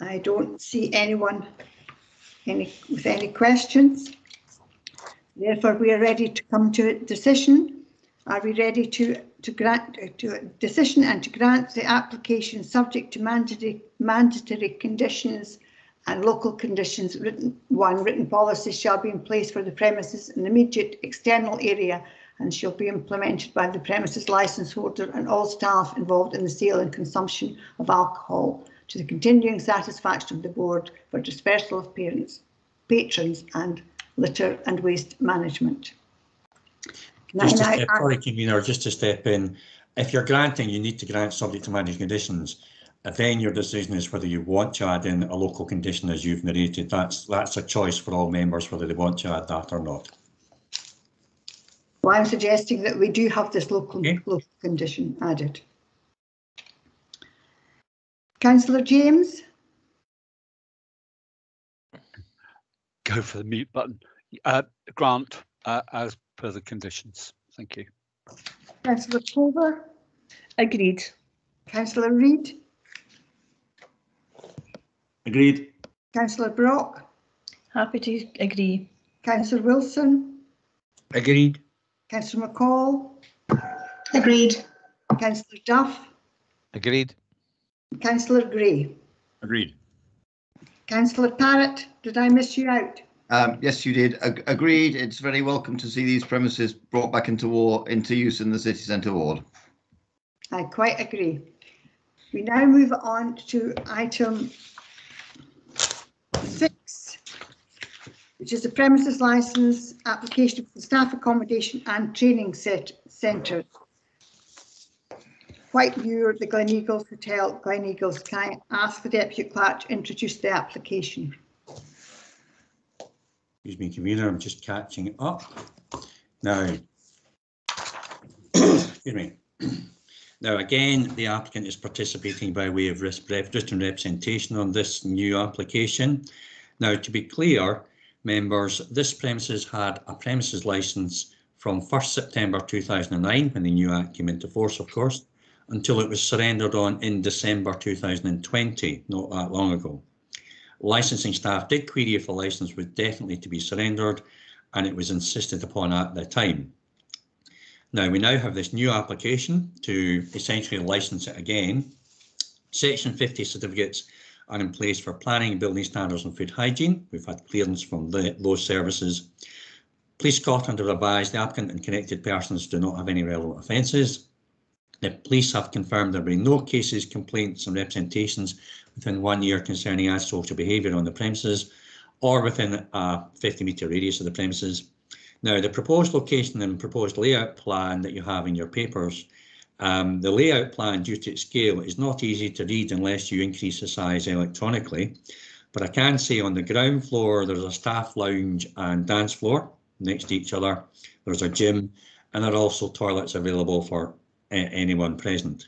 I don't see anyone with any questions. Therefore, we are ready to come to a decision. Are we ready to grant a decision and to grant the application subject to mandatory conditions and local conditions? Written policies shall be in place for the premises in the immediate external area and shall be implemented by the premises licence holder and all staff involved in the sale and consumption of alcohol to the continuing satisfaction of the board for dispersal of patrons and litter and waste management. Sorry, convener, just to step in. If you're granting, you need to grant subject to managed conditions. Then your decision is whether you want to add in a local condition, as you've narrated. That's a choice for all members whether they want to add that or not. Well, I'm suggesting that we do have this local condition added. Councillor James. Go for the mute button. Grant as per the conditions. Thank you. Councillor Pulver. Agreed. Councillor Reid. Agreed. Councillor Brock. Happy to agree. Councillor Wilson. Agreed. Councillor McCall. Agreed. Councillor Duff. Agreed. Councillor Gray. Agreed. Councillor Parrott, did I miss you out? Yes, you did. Agreed. It's very welcome to see these premises brought back into use in the city centre ward. I quite agree. We now move on to item 6, which is the premises licence application for staff accommodation and training centres. Whiteview, the Gleneagles Hotel, Gleneagles. Can I ask the Deputy Clerk to introduce the application? Excuse me, convener, I'm just catching it up. Now, excuse me. Now, again, the applicant is participating by way of written representation on this new application. Now, to be clear, members, this premises had a premises licence from 1st September 2009, when the new Act came into force, of course, until it was surrendered on in December 2020, not that long ago. Licensing staff did query if the licence was definitely to be surrendered, and it was insisted upon at the time. Now, we now have this new application to essentially license it again. Section 50 certificates are in place for planning, building standards and food hygiene. We've had clearance from those services. Police Scotland have advised the applicant and connected persons do not have any relevant offences. The police have confirmed there have been no cases, complaints and representations within 1 year concerning antisocial behaviour on the premises or within a 50-metre radius of the premises. Now, the proposed location and proposed layout plan that you have in your papers, the layout plan, due to its scale, is not easy to read unless you increase the size electronically. But I can say on the ground floor, there's a staff lounge and dance floor next to each other. There's a gym, and there are also toilets available for anyone present.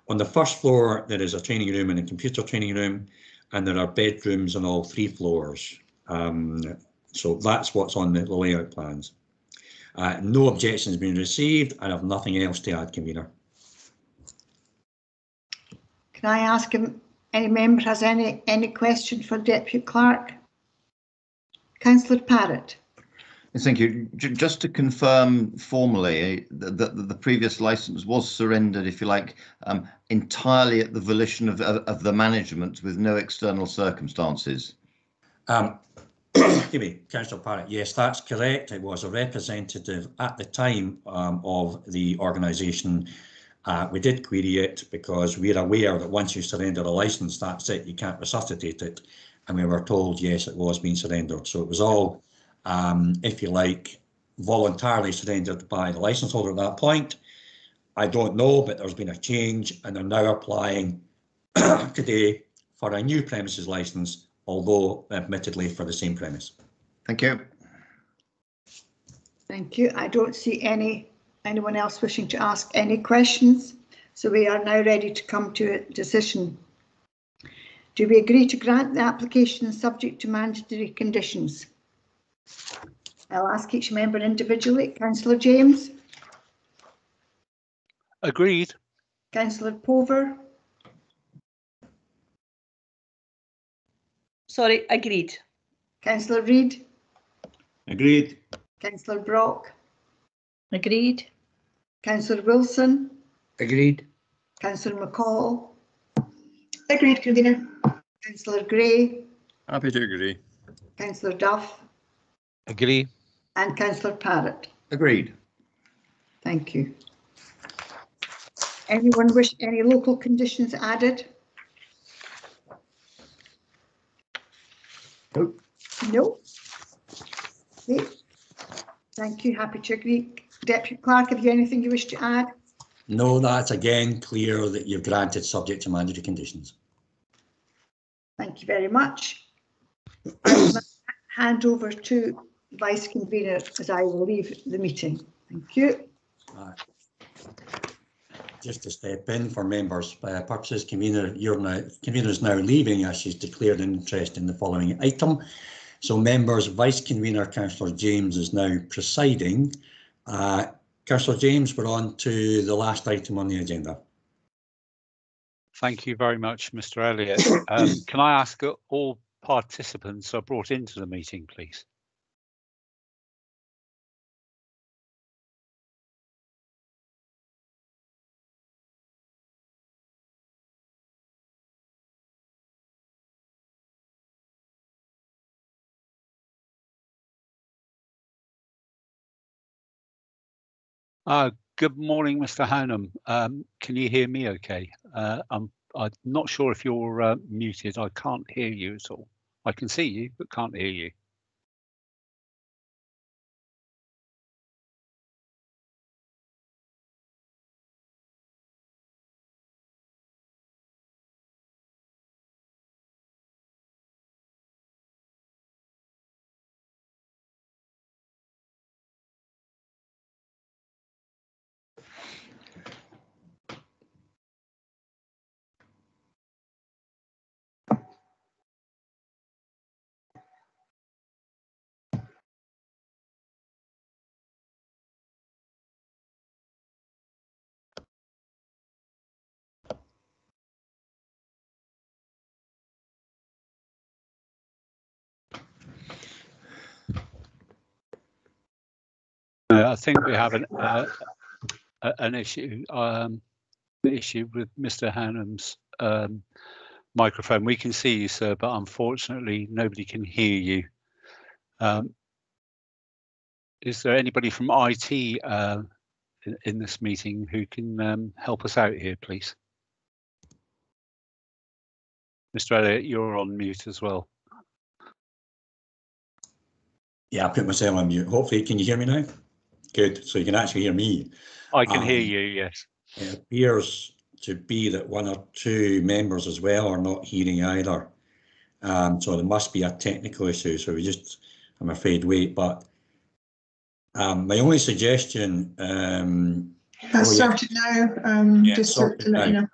On the first floor, there is a training room and a computer training room, and there are bedrooms on all 3 floors. So that's what's on the layout plans. No objections have been received. I have nothing else to add, convener. Can I ask him, any member has any question for Deputy Clerk? Councillor Parrott. Yes, thank you. Just to confirm formally, the previous licence was surrendered, if you like, entirely at the volition of the management with no external circumstances. Excuse me, Councillor Parrott, yes, that's correct. It was a representative at the time of the organisation. We did query it because we're aware that once you surrender a licence, that's it, you can't resuscitate it. And we were told, yes, it was being surrendered. So it was all, if you like, voluntarily surrendered by the licence holder at that point. I don't know, but there's been a change and they're now applying today for a new premises licence, although admittedly for the same premise. Thank you. Thank you. I don't see anyone else wishing to ask any questions, so we are now ready to come to a decision. Do we agree to grant the application subject to mandatory conditions? I'll ask each member individually. Councillor James. Agreed. Councillor Pulver. Sorry, agreed. Councillor Reid, Agreed. Councillor Brock, Agreed. Councillor Wilson, Agreed. Councillor McCall, Agreed, convener. Councillor Gray, Happy to agree. Councillor Duff, Agree. and Councillor Parrott. Agreed. Thank you. Anyone wish any local conditions added? Nope. No. Okay. Thank you. Happy to agree. Deputy Clerk, have you anything you wish to add? No, that's again clear that you've granted subject to mandatory conditions. Thank you very much. I will now hand over to Vice Convener as I will leave the meeting. Thank you. Just to step in for members' purposes, convener is now leaving as she's declared an interest in the following item. So members, Vice Convener Councillor James is now presiding. Councillor James, we're on to the last item on the agenda. Thank you very much, Mr. Elliott. Can I ask that all participants are brought into the meeting, please? Good morning, Mr. Hanham. Can you hear me okay? I'm not sure if you're muted. I can't hear you at all. I can see you, but can't hear you. I think we have an issue with Mr. Hanham's microphone. We can see you, sir, but unfortunately nobody can hear you. Is there anybody from IT in this meeting who can help us out here, please? Mr. Elliott, you're on mute as well. Yeah, I put myself on mute. Hopefully, can you hear me now? Good, so you can actually hear me. I can hear you, yes. It appears to be that one or two members as well are not hearing either. So there must be a technical issue. So we just, I'm afraid, wait. But my only suggestion. That's sorted now. Just to let you know.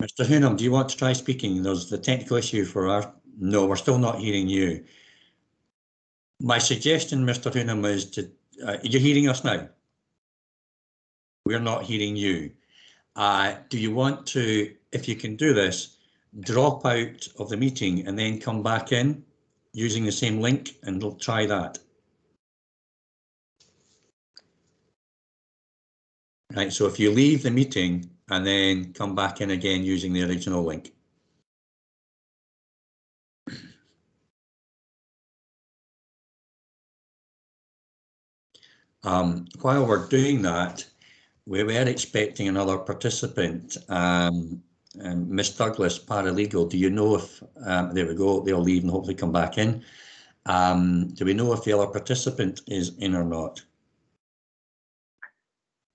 Mr. Hoonham, do you want to try speaking? There's the technical issue for our. No, we're still not hearing you. My suggestion, Mr. Hoonham, is to. Are you hearing us now? We're not hearing you. Do you want to, if you can do this, drop out of the meeting and then come back in using the same link, and we'll try that. Right, so if you leave the meeting and then come back in again using the original link. While we're doing that, we were expecting another participant, Miss Douglas, paralegal. Do you know if, there we go, they'll leave and hopefully come back in. Do we know if the other participant is in or not?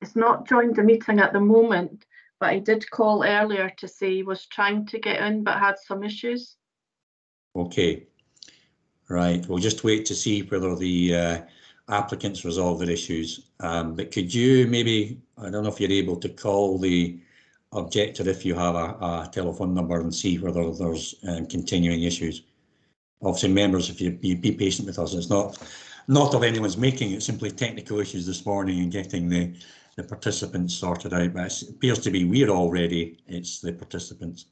It's not joined the meeting at the moment, but I did call earlier to say he was trying to get in but had some issues. Okay, right, we'll just wait to see whether the applicants resolve their issues. But could you maybe, I don't know if you're able to call the objector if you have a telephone number and see whether there's continuing issues. Obviously, members, if you be patient with us, it's not of anyone's making, it's simply technical issues this morning and getting the participants sorted out. But it appears to be we're all ready, it's the participants.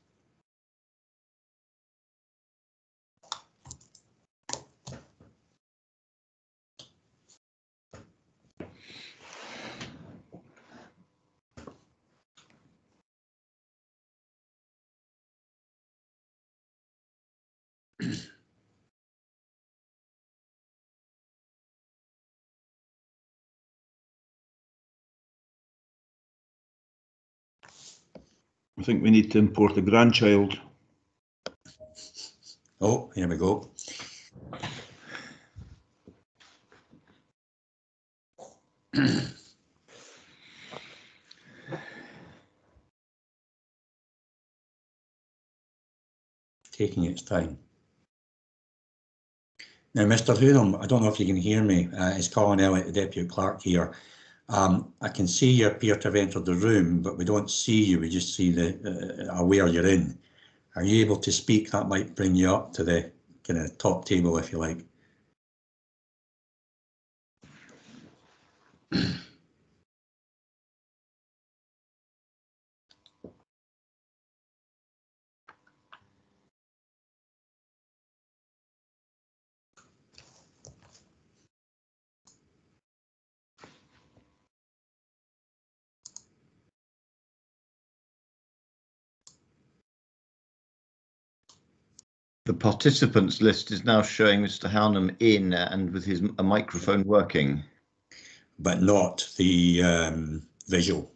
I think we need to import a grandchild. Oh, here we go. Taking its time. Now, Mr. Hoonham, I don't know if you can hear me. It's Colin Elliott, the Deputy Clerk here. I can see you appear to have entered the room, but we don't see you. We just see where you're in. Are you able to speak? That might bring you up to the kind of top table, if you like. The participants list is now showing Mr. Hownham in and with his microphone working. But not the visual.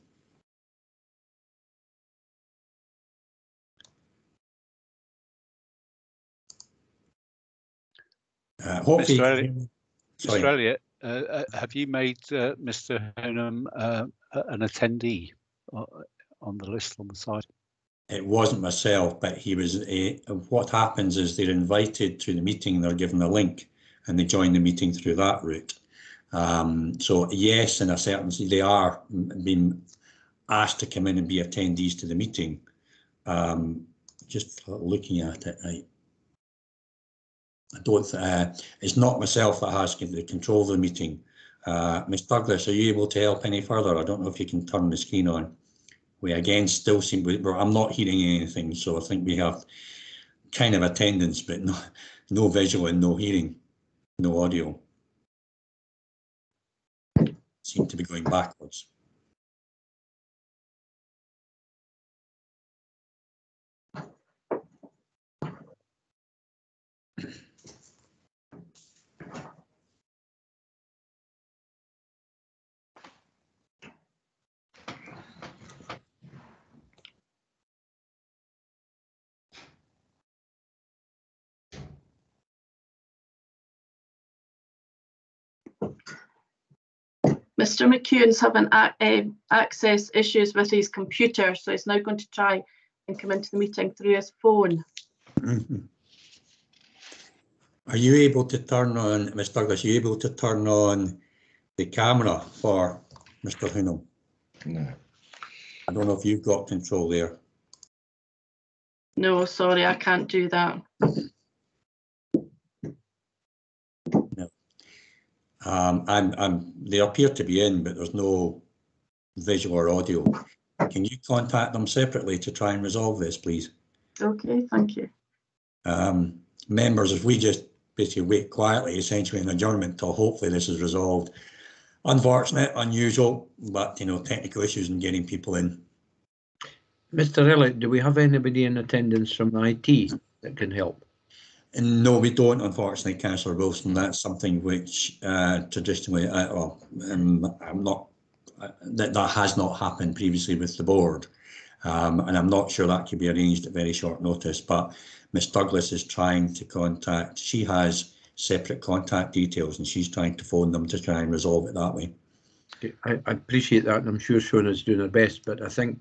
Mr. Elliott, have you made Mr. Hoonham an attendee on the list on the side? It wasn't myself, but he was. What happens is they're invited to the meeting, they're given a link, and they join the meeting through that route. So yes, in a certain sense, they are being asked to come in and be attendees to the meeting. Just looking at it, right. I don't. It's not myself that has the control of the meeting. Ms. Douglas, are you able to help any further? I don't know if you can turn the screen on. We again still seem. I'm not hearing anything, so I think we have kind of attendance, but no visual and no hearing, no audio. Seem to be going backwards. Mr. McEwan's having access issues with his computer, so he's now going to try and come into the meeting through his phone. Are you able to turn on, Ms. Douglas, are you able to turn on the camera for Mr. Hoonham? No. I don't know if you've got control there. No, sorry, I can't do that. No. They appear to be in, but there's no visual or audio. Can you contact them separately to try and resolve this, please? Okay, thank you. Members, if we just basically wait quietly, essentially in adjournment till hopefully this is resolved. Unfortunate, unusual, but technical issues in getting people in. Mr. Elliott, do we have anybody in attendance from IT that can help? No, we don't, unfortunately, Councillor Wilson. That's something which traditionally, I'm not. That has not happened previously with the board, and I'm not sure that could be arranged at very short notice. But Miss Douglas is trying to contact. She has separate contact details, and she's trying to phone them to try and resolve it that way. I appreciate that, and I'm sure Shona's doing her best. But I think,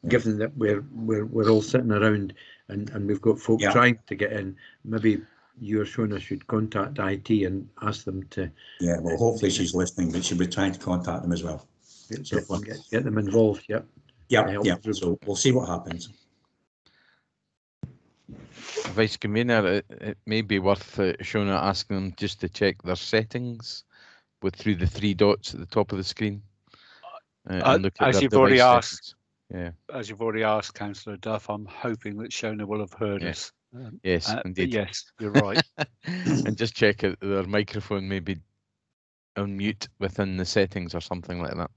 given that we're all sitting around and we've got folk trying to get in, maybe you or Shona should contact IT and ask them to. Yeah, well, hopefully she's listening, but she'll be trying to contact them as well. Get them involved. Yeah. So we'll see what happens. Vice Convener, it may be worth Shona asking them just to check their settings through the three dots at the top of the screen. And look at as you've already asked, settings. As you've already asked, Councillor Duff, I'm hoping that Shona will have heard us. Yes, indeed. Yes, you're right. And just check it, their microphone may be on mute within the settings or something like that.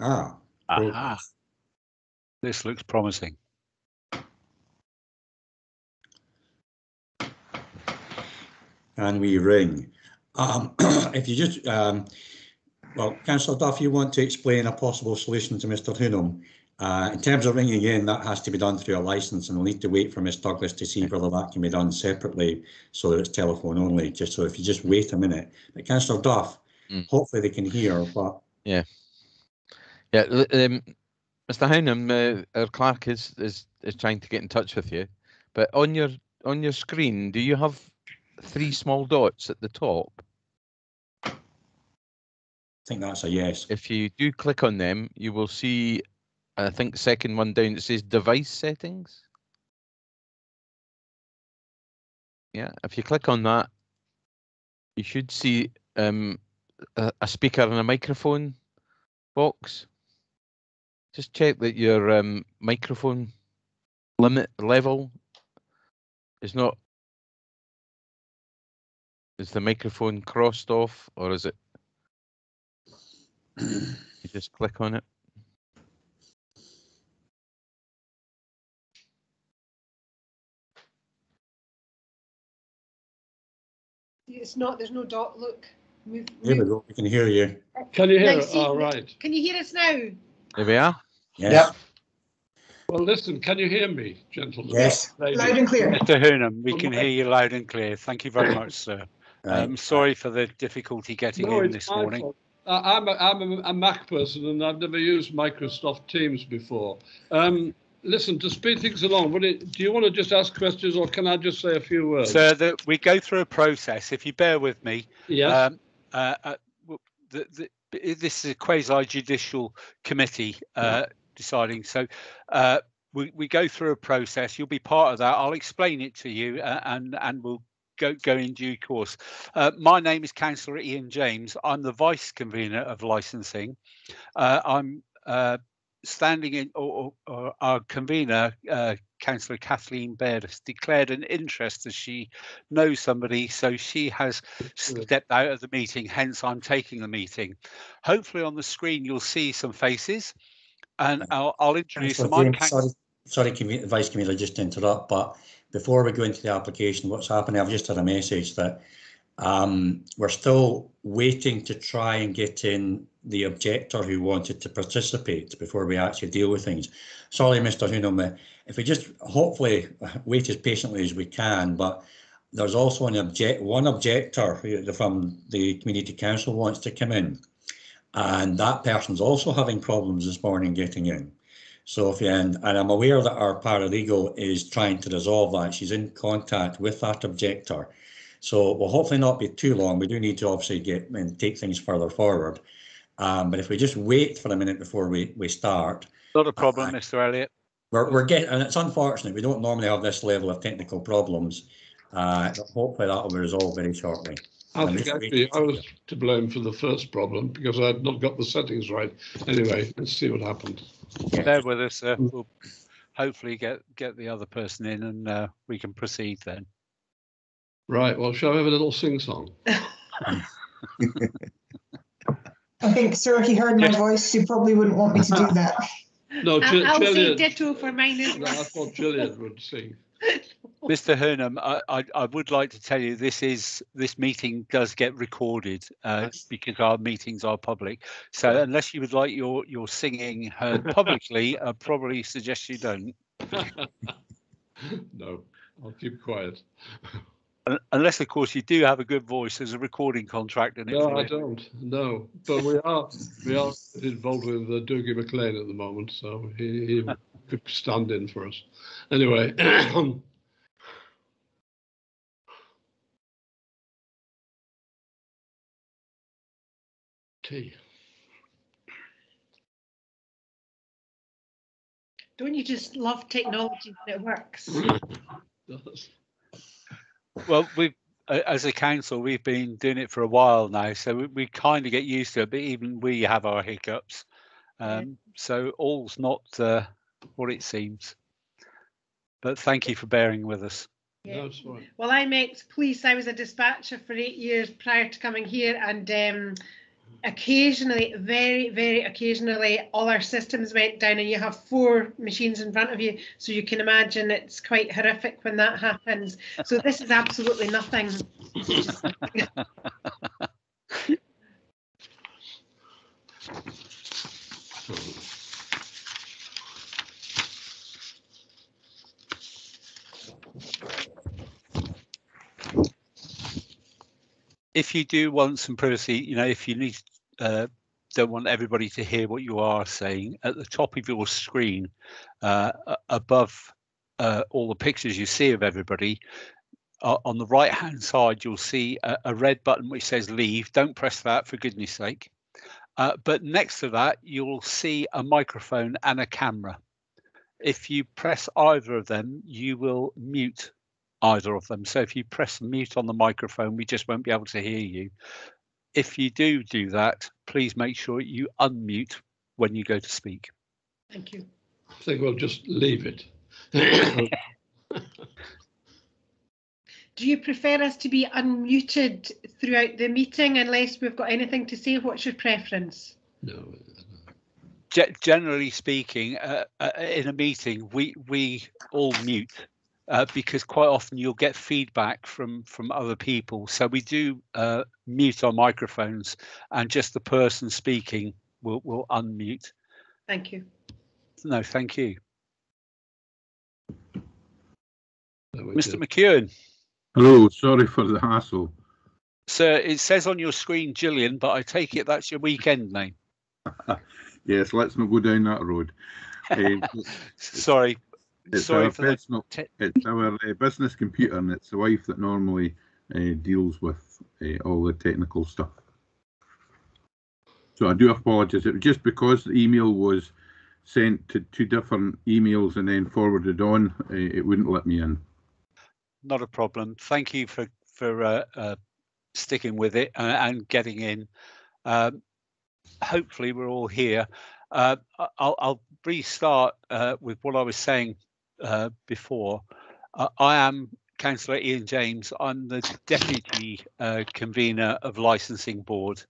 Aha. This looks promising. And we ring. If you just, well, Councillor Duff, you want to explain a possible solution to Mr. Hoonham. In terms of ringing in, that has to be done through a licence, and we'll need to wait for Ms Douglas to see whether that can be done separately so that it's telephone only. Just so if you just wait a minute. But Councillor Duff, hopefully they can hear. But yeah. Mr. Hounham, our clerk is trying to get in touch with you, but on your screen, do you have 3 small dots at the top? I think that's a yes. If you do click on them, you will see, I think, second one down, it says device settings. Yeah, if you click on that, you should see a speaker and a microphone box. Just check that your microphone limit level is not. Is the microphone crossed off, or is it? You just click on it. It's not. There's no dot. Look. Here we go. We can hear you. Can you hear us? All right. Can you hear us now? There we are. Yes. Yep. Well, listen, can you hear me, gentlemen? Yes. Loud and clear. Mr. Hoonham, we can hear you loud and clear. Thank you very much, sir. Sorry for the difficulty getting in this morning. I'm a Mac person, and I've never used Microsoft Teams before. Listen, to speed things along, do you want to just ask questions, or can I just say a few words? Sir, we go through a process. If you bear with me, yes. This is a quasi-judicial committee deciding. So we go through a process. You'll be part of that. I'll explain it to you, and we'll go in due course. My name is Councillor Ian James. I'm the vice convener of licensing. I'm standing in, or our convener, Councillor Kathleen Baird, has declared an interest as she knows somebody, so she has stepped out of the meeting, hence I'm taking the meeting. Hopefully on the screen you'll see some faces, and I'll introduce them. Sorry, Vice Convener, just to interrupt, but before we go into the application, what's happening, I've just had a message that we're still waiting to try and get in the objector who wanted to participate before we actually deal with things. Sorry, Mr. Hoonham, if we just hopefully wait as patiently as we can, but there's also one objector who, from the Community Council, wants to come in, and that person's also having problems this morning getting in. So if you, and I'm aware that our paralegal is trying to resolve that. She's in contact with that objector. So we'll hopefully not be too long. We do need to obviously get and take things further forward. But if we just wait for a minute before we start. Not a problem, Mr. Elliott. We're getting, and it's unfortunate, we don't normally have this level of technical problems. But hopefully that will be resolved very shortly. I think actually I was to blame for the first problem because I had not got the settings right. Anyway, let's see what happened. Bear with us, sir. We'll hopefully get the other person in, and we can proceed then. Right, well, shall we have a little sing-song? I think, sir, if you heard my voice, you probably wouldn't want me to do that. No, I'll say ditto for mine as well. I thought Gillian would sing. Mr. Hoonham, I would like to tell you this meeting does get recorded because our meetings are public. So unless you would like your singing heard publicly, I probably suggest you don't. No, I'll keep quiet. Unless, of course, you do have a good voice. There's a recording contract in it. No, I don't. No, but we are involved with Dougie McLean at the moment, so he could stand in for us. Anyway. Tea. Don't you just love technology when it works? Well, as a council, we've been doing it for a while now, so we kind of get used to it, but even we have our hiccups. So all's not what it seems. But thank you for bearing with us. Yeah. No, well, I'm ex-police. I was a dispatcher for 8 years prior to coming here, and occasionally, very occasionally, all our systems went down and you have 4 machines in front of you. So you can imagine it's quite horrific when that happens. So this is absolutely nothing. If you do want some privacy, you know, if you need, don't want everybody to hear what you are saying, at the top of your screen, above all the pictures you see of everybody, on the right hand side, you'll see a red button which says leave. Don't press that, for goodness sake. But next to that, you'll see a microphone and a camera. If you press either of them, you will mute either of them. So if you press mute on the microphone, we just won't be able to hear you. If you do that, please make sure you unmute when you go to speak. Thank you. I think we'll just leave it. Do you prefer us to be unmuted throughout the meeting unless we've got anything to say? What's your preference? No. Generally speaking, in a meeting, we all mute. Because quite often you'll get feedback from other people. So we do mute our microphones, and just the person speaking will unmute. Thank you. No, thank you. Mr. McEwen. Hello, sorry for the hassle. Sir, it says on your screen Gillian, but I take it that's your weekend name. Yes, let's not go down that road. Sorry. It's Sorry our for personal, it's our business computer, and it's the wife that normally deals with all the technical stuff. So I do apologise. It was just because the email was sent to 2 different emails and then forwarded on, it wouldn't let me in. Not a problem. Thank you for sticking with it and getting in. Hopefully we're all here. I'll restart with what I was saying before. I am Councillor Ian James. I'm the Deputy Convener of Licensing Board.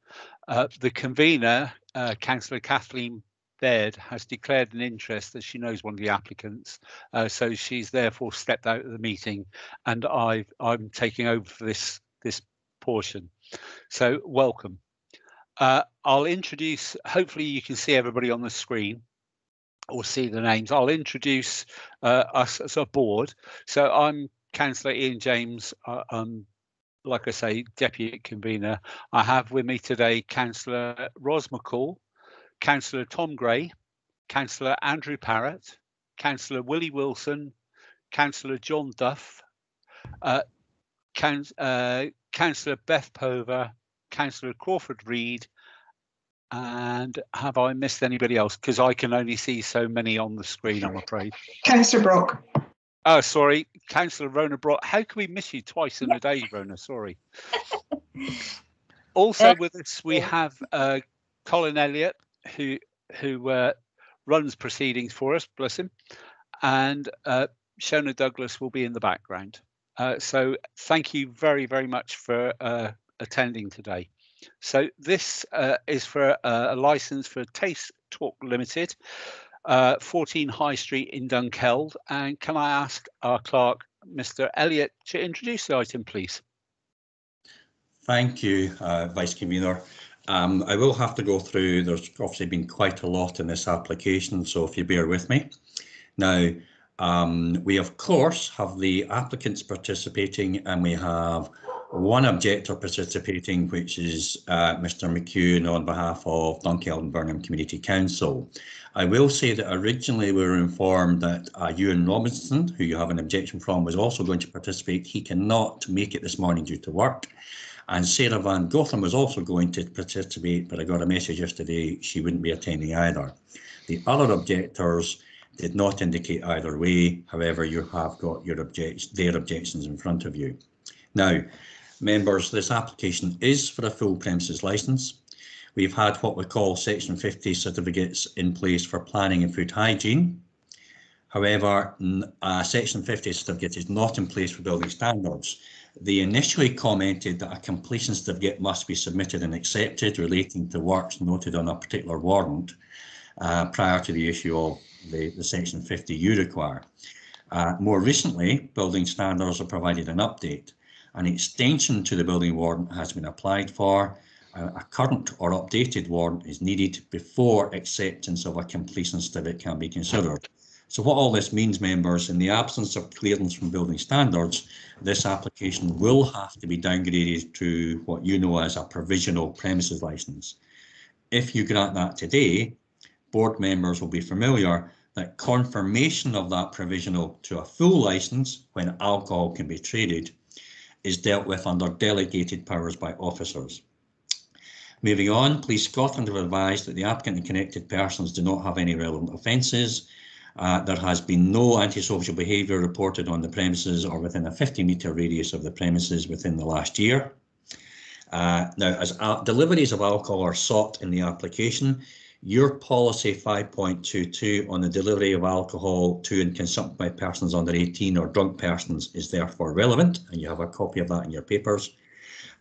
The Convener, Councillor Kathleen Baird, has declared an interest as she knows one of the applicants. So she's therefore stepped out of the meeting, and I'm taking over for this portion. So welcome. I'll introduce, hopefully you can see everybody on the screen or see the names. I'll introduce us as a board. So I'm Councillor Ian James. I'm, like I say, Deputy Convener. I have with me today Councillor Ros McCall, Councillor Tom Gray, Councillor Andrew Parrott, Councillor Willie Wilson, Councillor John Duff, Councillor Beth Pover, Councillor Crawford Reid, and have I missed anybody else? Because I can only see so many on the screen, I'm afraid. Councillor Brock. Oh, sorry, Councillor Rona Brock. How can we miss you twice in a day, Rona? Sorry. Also with us, we have Colin Elliott, who runs proceedings for us, bless him, and Shona Douglas will be in the background. So thank you very, very much for attending today. So this is for a licence for Taste Talk Limited, 14 High Street in Dunkeld. And can I ask our clerk, Mr. Elliott, to introduce the item, please? Thank you, Vice Convener. I will have to go through, there's obviously been quite a lot in this application, so if you bear with me. Now, we of course have the applicants participating, and we have one objector participating, which is Mr. McEwen on behalf of Dunkeld and Burnham Community Council. I will say that originally we were informed that Ewan Robinson, who you have an objection from, was also going to participate. He cannot make it this morning due to work. And Sarah Van Gotham was also going to participate, but I got a message yesterday she wouldn't be attending either. The other objectors did not indicate either way. However, you have got their objections in front of you. Now, members, this application is for a full premises licence. We've had what we call Section 50 certificates in place for planning and food hygiene. However, Section 50 certificate is not in place for building standards. They initially commented that a completion certificate must be submitted and accepted relating to works noted on a particular warrant prior to the issue of the Section 50 you require. More recently, building standards have provided an update. An extension to the building warrant has been applied for. A current or updated warrant is needed before acceptance of a completion certificate can be considered. So what all this means, members, in the absence of clearance from building standards, this application will have to be downgraded to what you know as a provisional premises licence. If you grant that today, board members will be familiar that confirmation of that provisional to a full licence, when alcohol can be traded, is dealt with under delegated powers by officers. Moving on, Police Scotland have advised that the applicant and connected persons do not have any relevant offences. There has been no antisocial behaviour reported on the premises or within a 50-metre radius of the premises within the last year. Now, as deliveries of alcohol are sought in the application, your policy 5.22 on the delivery of alcohol to and consumption by persons under 18 or drunk persons is therefore relevant, and you have a copy of that in your papers.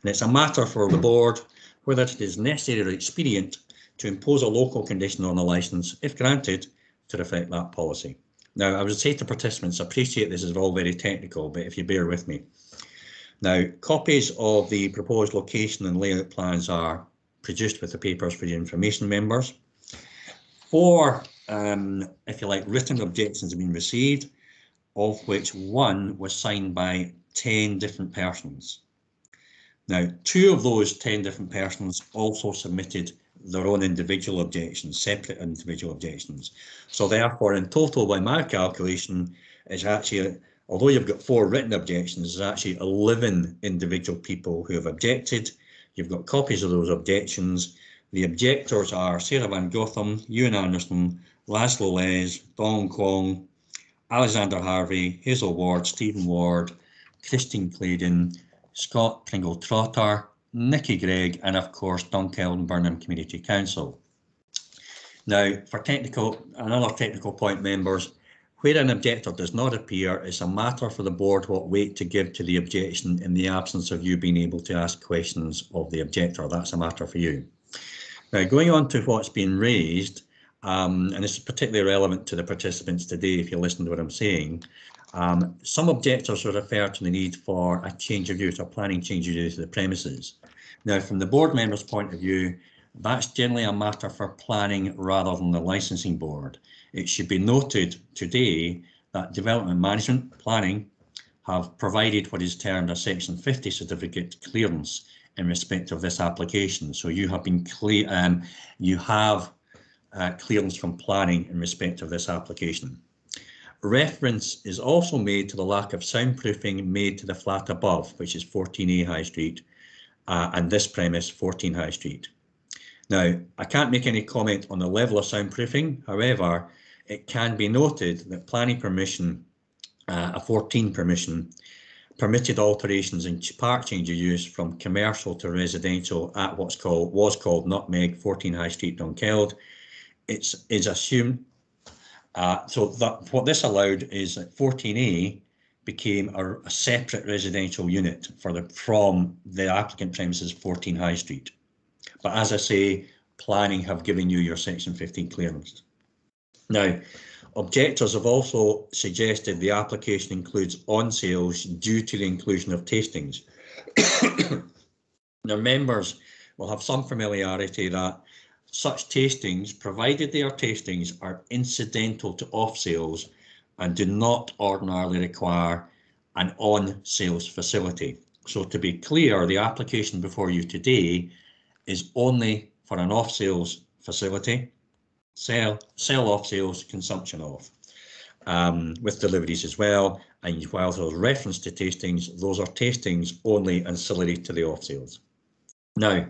And it's a matter for the board whether it is necessary or expedient to impose a local condition on the licence, if granted, to reflect that policy. Now, I would say to participants, I appreciate this is all very technical, but if you bear with me. Now, copies of the proposed location and layout plans are produced with the papers for your information, members. 4, if you like, written objections have been received, of which 1 was signed by 10 different persons. Now, 2 of those 10 different persons also submitted their own individual objections, separate individual objections. So therefore, in total, by my calculation, it's actually, although you've got 4 written objections, there's actually 11 individual people who have objected. You've got copies of those objections. The objectors are Sarah Van Gotham, Ewan Anderson, Laszlo Les, Dong Kwong, Alexander Harvey, Hazel Ward, Stephen Ward, Christine Claydon, Scott Pringle Trotter, Nicky Gregg, and of course Dunkeld and Burnham Community Council. Now, for another technical point, members, where an objector does not appear, it's a matter for the board what weight to give to the objection in the absence of you being able to ask questions of the objector. That's a matter for you. Now, going on to what's been raised, and this is particularly relevant to the participants today if you listen to what I'm saying, some objectors will refer to the need for a change of use, a planning change of use of the premises. Now, from the board members' point of view, that's generally a matter for planning rather than the licensing board. It should be noted today that development management planning have provided what is termed a Section 50 certificate clearance in respect of this application. So you have been clear, you have clearance from planning in respect of this application. Reference is also made to the lack of soundproofing made to the flat above, which is 14A High Street, and this premise 14 High Street. Now, I can't make any comment on the level of soundproofing. However, it can be noted that planning permission, a 14 permission, permitted alterations in park change of use from commercial to residential at was called Nutmeg, 14 High Street, Dunkeld. It's assumed. So that what this allowed is that 14A became a separate residential unit from the applicant premises 14 High Street. But as I say, planning have given you your Section 15 clearance. Now, objectors have also suggested the application includes on sales due to the inclusion of tastings. Now, members will have some familiarity that such tastings, provided they are tastings, are incidental to off sales and do not ordinarily require an on sales facility. So to be clear, the application before you today is only for an off sales facility, sell off sales, consumption off, with deliveries as well. And while there's reference to tastings, those are tastings only ancillary to the off sales. Now,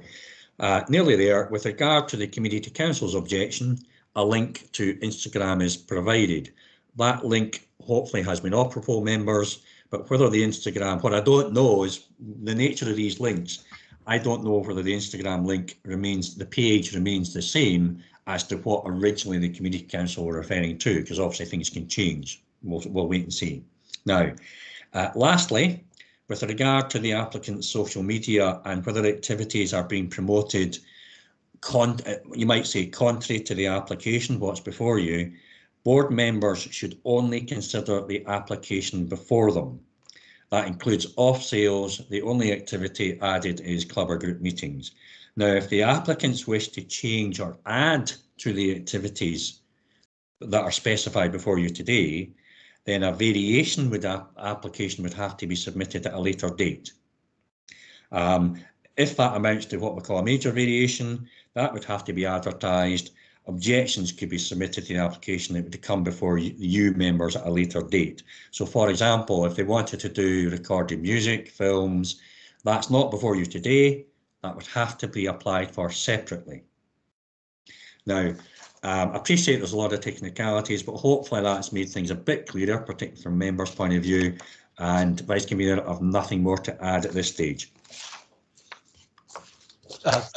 nearly there, with regard to the Community Council's objection, a link to Instagram is provided. That link hopefully has been operable, members, but whether the Instagram, what I don't know is the nature of these links. I don't know whether the Instagram link remains, the page remains the same as to what originally the Community Council were referring to, because obviously things can change. We'll wait and see. Now, lastly, with regard to the applicant's social media and whether activities are being promoted, you might say contrary to the application, what's before you, board members should only consider the application before them. That includes off sales. The only activity added is club or group meetings. Now, if the applicants wish to change or add to the activities that are specified before you today, then a variation with that application would have to be submitted at a later date. If that amounts to what we call a major variation, that would have to be advertised. Objections could be submitted to the application that would come before you members at a later date. So, for example, if they wanted to do recorded music, films, that's not before you today. That would have to be applied for separately. Now, I appreciate there's a lot of technicalities, but hopefully that's made things a bit clearer, particularly from members' point of view. And Vice Convener, I've nothing more to add at this stage.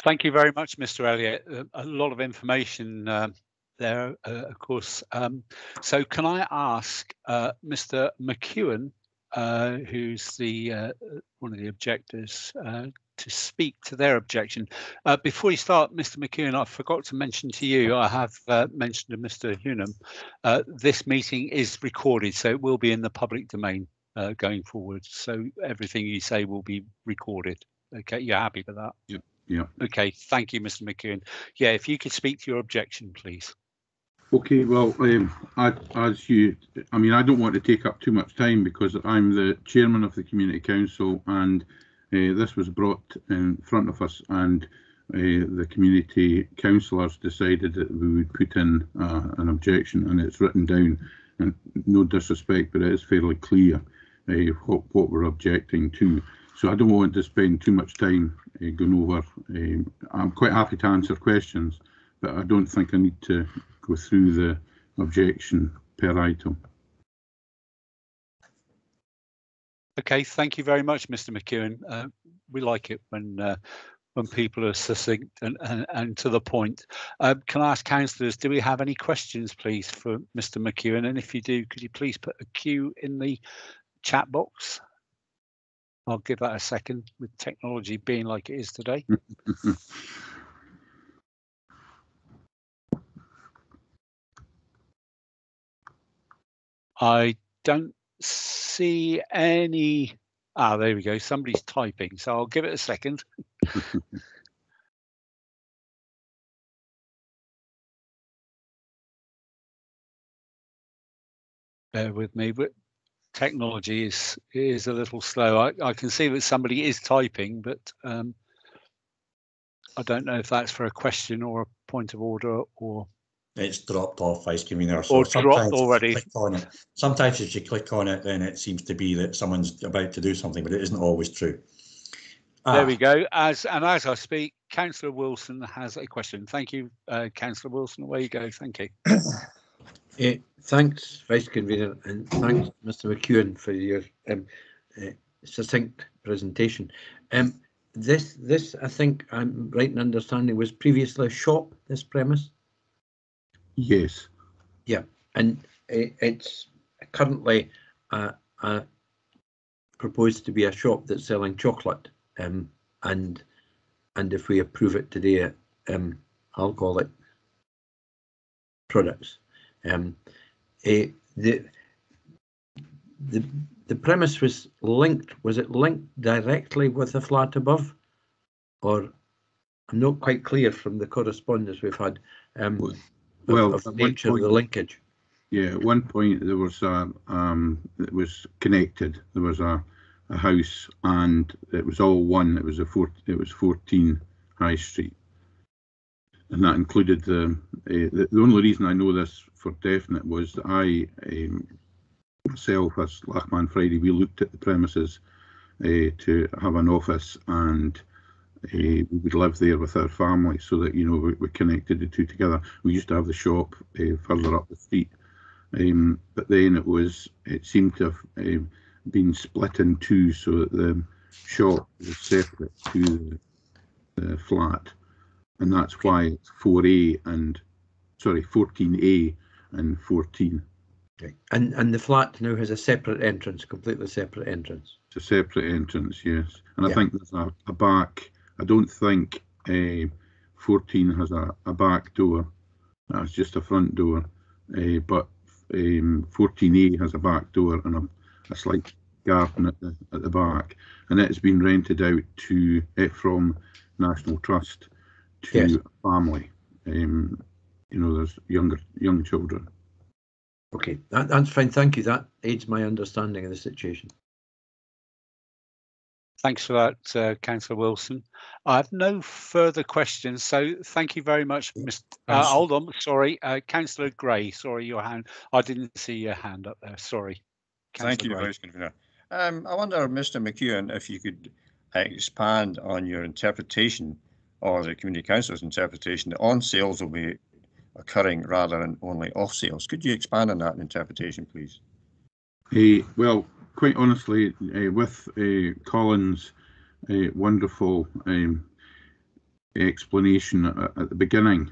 Thank you very much, Mr. Elliott. A lot of information there, of course. So can I ask Mr. McEwen, who's the one of the objectors, to speak to their objection. Before you start, Mr. McEwen, I forgot to mention to you, I have mentioned to Mr. Hunham, this meeting is recorded, so it will be in the public domain going forward. So everything you say will be recorded. Okay, you're happy with that? Yeah. Yeah. Okay, thank you, Mr. McEwen. Yeah, if you could speak to your objection, please. Okay, well, I don't want to take up too much time because I'm the chairman of the Community Council, and this was brought in front of us, and the community councillors decided that we would put in an objection, and it's written down, and no disrespect, but it is fairly clear what we're objecting to. So I don't want to spend too much time going over. I'm quite happy to answer questions, but I don't think I need to go through the objection per item. Okay, thank you very much, Mr. McEwen. We like it when people are succinct and to the point. Can I ask councillors, do we have any questions, please, for Mr. McEwen? And if you do, could you please put a Q in the chat box? I'll give that a second with technology being like it is today. I don't see any. Ah, there we go. Somebody's typing, so I'll give it a second. Bear with me, but technology is a little slow. I can see that somebody is typing, but I don't know if that's for a question or a point of order or. It's dropped off, Vice Convener. So or dropped already. Sometimes if you click on it, then it seems to be that someone's about to do something, but it isn't always true. There we go. As I speak, Councillor Wilson has a question. Thank you, Councillor Wilson. Away you go. Thank you. Thanks, Vice Convener, and thanks, Mr. McEwen, for your succinct presentation. This, I think I'm right in understanding, was previously a shop, this premise? Yes. Yeah, and it's currently proposed to be a shop that's selling chocolate, and if we approve it today, alcoholic products. The premise was linked. Was it linked directly with the flat above, or I'm not quite clear from the correspondence we've had. Well, of the nature of the linkage. Yeah, at one point there was it was connected. There was a house, and it was all one. It was 14 High Street, and that included the only reason I know this for definite was that I myself, as Lachman Friday, we looked at the premises to have an office, and we would live there with our family, so that we connected the two together. We used to have the shop further up the street, but then it seemed to have been split in two, so that the shop was separate to the flat, and that's why it's 4A and sorry, 14A and 14. Okay. And the flat now has a separate entrance, completely separate entrance. It's a separate entrance, yes. And I think there's a back. I don't think 14 has a back door. That's just a front door. But 14A has a back door and a slight garden at the back. And it's been rented out to from National Trust to a family. You know, there's young children. Okay, that's fine. Thank you. That aids my understanding of the situation. Thanks for that, Councillor Wilson. I have no further questions, so thank you very much, Mr. Hold on, sorry, Councillor Gray. Sorry, your hand. I didn't see your hand up there. Sorry. Thank you, Vice Convener. I wonder, Mr. McEwen, if you could expand on your interpretation, or the Community Council's interpretation, that on sales will be occurring rather than only off sales. Could you expand on that interpretation, please? Well, quite honestly, with Colin's wonderful explanation at the beginning,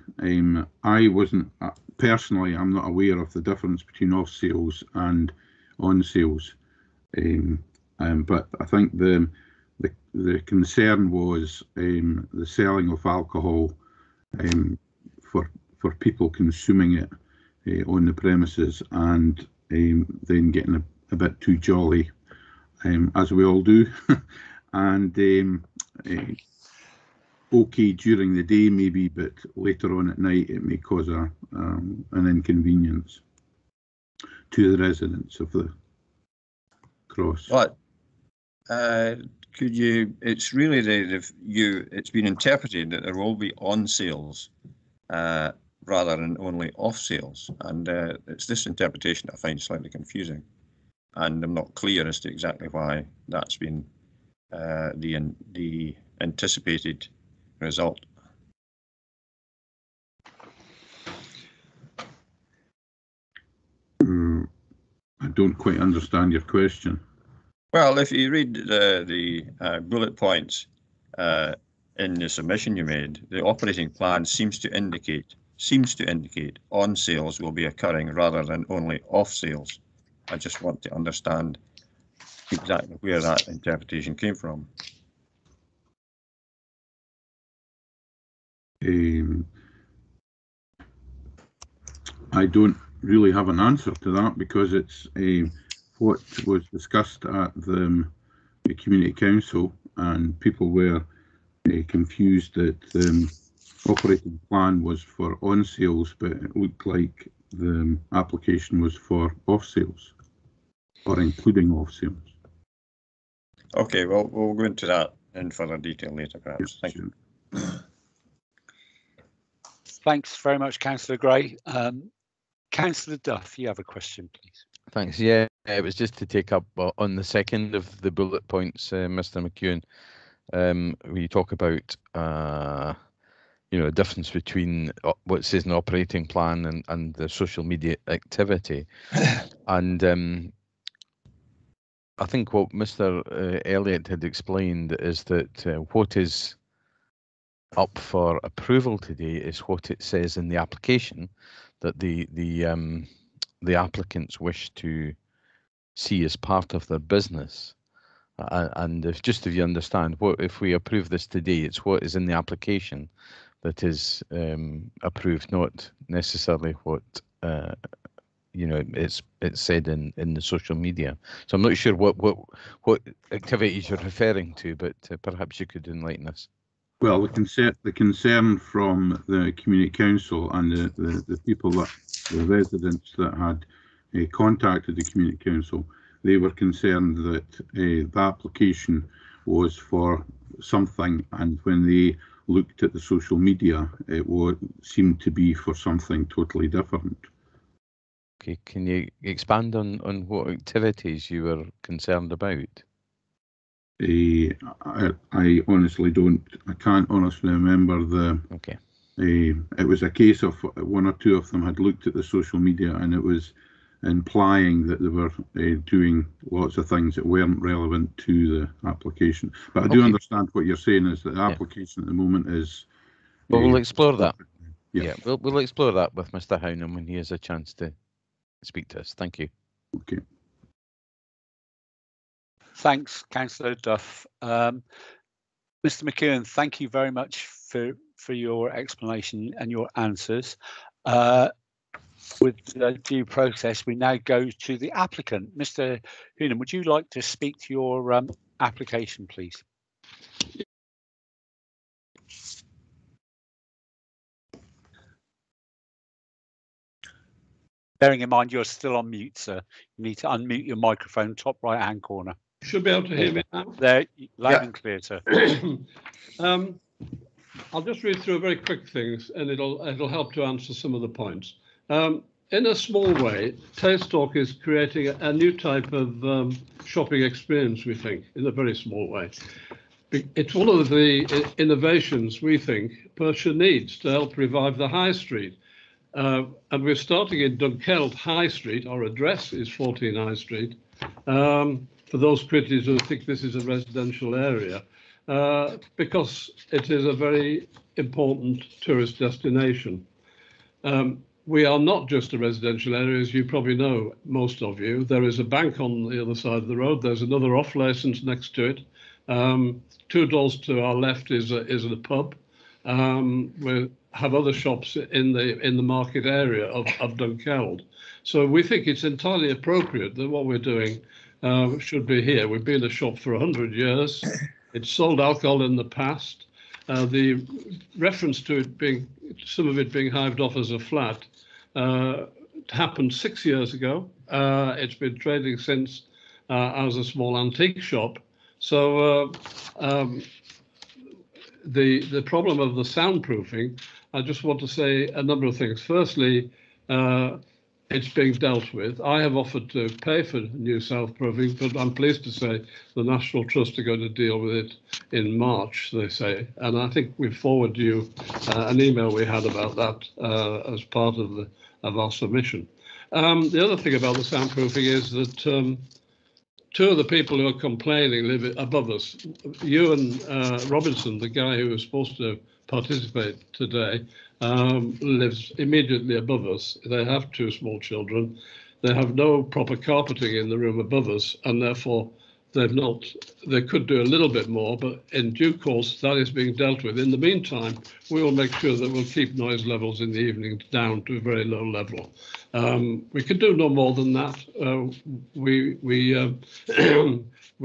I wasn't personally, I'm not aware of the difference between off sales and on sales. But I think the concern was the selling of alcohol for people consuming it on the premises, and then getting a bit too jolly, as we all do, and okay during the day maybe, but later on at night it may cause an inconvenience to the residents of the cross. But could you? It's really it's been interpreted that there will be on sales rather than only off sales, and it's this interpretation that I find slightly confusing, and I'm not clear as to exactly why that's been the anticipated result. I don't quite understand your question. Well, if you read the bullet points in the submission you made, the operating plan seems to indicate on sales will be occurring rather than only off sales. I just want to understand exactly where that interpretation came from. I don't really have an answer to that, because it's what was discussed at the Community Council, and people were confused that the operating plan was for on sales, but it looked like the application was for off sales, or including off sales. Okay, well, we'll go into that in further detail later, perhaps. Thank you. Thanks very much, Councillor Gray. Councillor Duff, you have a question, please. Thanks. Yeah, it was just to take up on the second of the bullet points, Mr. McEwen. We talk about the difference between what says an operating plan and the social media activity, and I think what Mr. Elliott had explained is that what is up for approval today is what it says in the application that the applicants wish to see as part of their business. And if you understand, if we approve this today, it's what is in the application that is approved, not necessarily what it's said in the social media. So I'm not sure what activities you're referring to, but perhaps you could enlighten us. Well, the concern from the Community Council and the people, the residents that had contacted the Community Council, they were concerned that the application was for something, and when they looked at the social media, it seemed to be for something totally different. Okay, can you expand on what activities you were concerned about? I honestly don't. I can't honestly remember the. Okay. It was a case of one or two of them had looked at the social media, and it was implying that they were doing lots of things that weren't relevant to the application. But I do understand what you're saying is that the application at the moment is. Well, we'll explore that. Yeah, we'll explore that with Mr. Hownham when he has a chance to speak to us. Thank you. Okay. Thanks, Councillor Duff. Mr. McKeown, thank you very much for your explanation and your answers. With due process, we now go to the applicant. Mr. Hownham, would you like to speak to your application, please? Bearing in mind you're still on mute, sir. You need to unmute your microphone, top right-hand corner. Should be able to hear me now. There, loud and clear, sir. I'll just read through very quick things, and it'll help to answer some of the points. In a small way, Taste Talk is creating a new type of shopping experience, we think, in a very small way. It's one of the innovations we think Perthshire needs to help revive the high street. And we're starting in Dunkeld High Street. Our address is 14 High Street. For those critics who think this is a residential area, because it is a very important tourist destination. We are not just a residential area, as you probably know, most of you. There is a bank on the other side of the road. There's another off licence next to it. 2 doors to our left is a pub. We have other shops in the market area of Dunkeld. So we think it's entirely appropriate that what we're doing should be here. We've been a shop for 100 years. It's sold alcohol in the past. The reference to it being, some of it being hived off as a flat, happened 6 years ago. It's been trading since as a small antique shop. So the problem of the soundproofing, I just want to say a number of things. Firstly, it's being dealt with. I have offered to pay for new soundproofing, but I'm pleased to say the National Trust are going to deal with it in March, they say. And I think we forwarded you an email we had about that as part of our submission. The other thing about the soundproofing is that 2 of the people who are complaining live above us. Ewan Robinson, the guy who was supposed to participate today, lives immediately above us. They have 2 small children. They have no proper carpeting in the room above us, and therefore they could do a little bit more, but in due course that is being dealt with. In the meantime, we will make sure that we'll keep noise levels in the evening down to a very low level. We could do no more than that. We